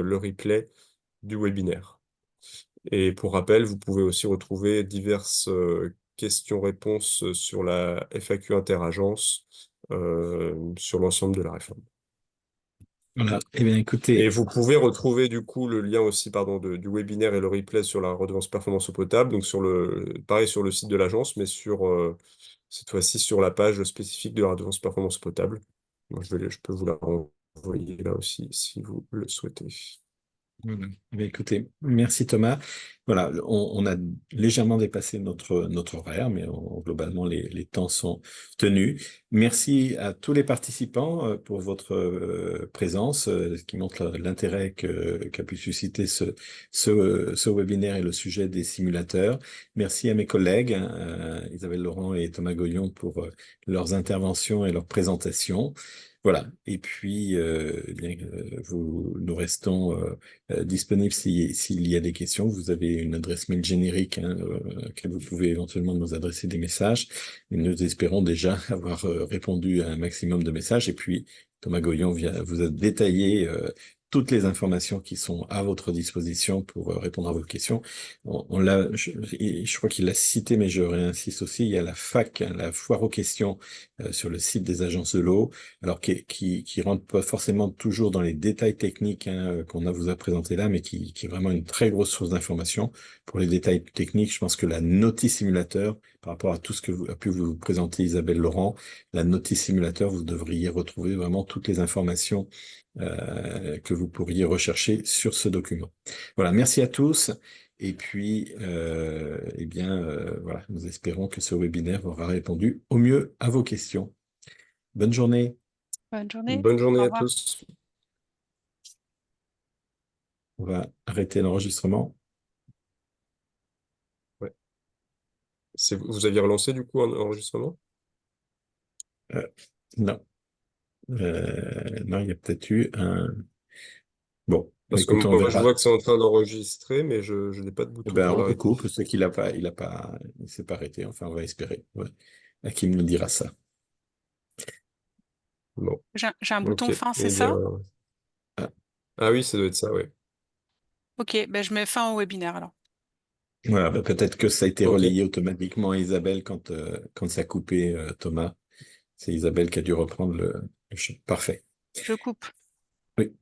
le replay du webinaire. Et pour rappel, vous pouvez aussi retrouver diverses questions-réponses sur la FAQ interagence sur l'ensemble de la réforme. Voilà. Eh bien, Et écoutez, vous pouvez retrouver du coup le lien aussi pardon, du webinaire et le replay sur la redevance performance eau potable, donc sur pareil sur le site de l'agence, mais sur cette fois-ci sur la page spécifique de la redevance performance eau potable. Moi, je peux vous la renvoyer là aussi si vous le souhaitez. voilà. Eh bien, écoutez, merci Thomas. Voilà, on a légèrement dépassé notre horaire, mais globalement, les temps sont tenus. Merci à tous les participants pour votre présence, ce qui montre l'intérêt qu'a pu susciter ce webinaire et le sujet des simulateurs. Merci à mes collègues, hein, Isabelle Laurent et Thomas Goyon, pour leurs interventions et leurs présentations. Voilà. Et puis, eh bien, nous restons disponible s'il y a des questions. Vous avez une adresse mail générique hein, à laquelle vous pouvez éventuellement nous adresser des messages. Et nous espérons déjà avoir répondu à un maximum de messages. Et puis, Thomas Goyon vous a détaillé toutes les informations qui sont à votre disposition pour répondre à vos questions. Je crois qu'il l'a cité, mais je réinsiste aussi, il y a la FAQ, hein, la foire aux questions sur le site des agences de l'eau, alors qui rentre pas forcément toujours dans les détails techniques hein, vous a présenté là, mais qui est vraiment une très grosse source d'information. Pour les détails techniques, je pense que la notice simulateur, par rapport à tout ce que a pu vous présenter Isabelle Laurent, la notice simulateur, vous devriez retrouver vraiment toutes les informations que vous pourriez rechercher sur ce document. Voilà, merci à tous. Et puis, eh bien, voilà, nous espérons que ce webinaire aura répondu au mieux à vos questions. Bonne journée. Bonne journée. Bonne journée Au à revoir. tous. On va arrêter l'enregistrement. Ouais. Vous aviez relancé du coup un enregistrement? Euh, non. Non, il y a peut-être eu un... Bon, Parce que écoute, on moi, je verra. vois que c'est en train d'enregistrer, mais je n'ai pas de Eh bouton ben, pour on l'arrêter. coupe, c'est il s'est pas arrêté. Enfin, on va espérer. Ouais. Hakim nous dira ça. Bon, J'ai un bouton ok. fin, c'est Eh bien, ça? Ah, ah oui, ça doit être ça, oui. Ok, ben je mets fin au webinaire alors. voilà, ben, peut-être que ça a été Ok. relayé automatiquement à Isabelle quand ça a coupé Thomas. C'est Isabelle qui a dû reprendre le champ. Parfait. Je coupe. Oui.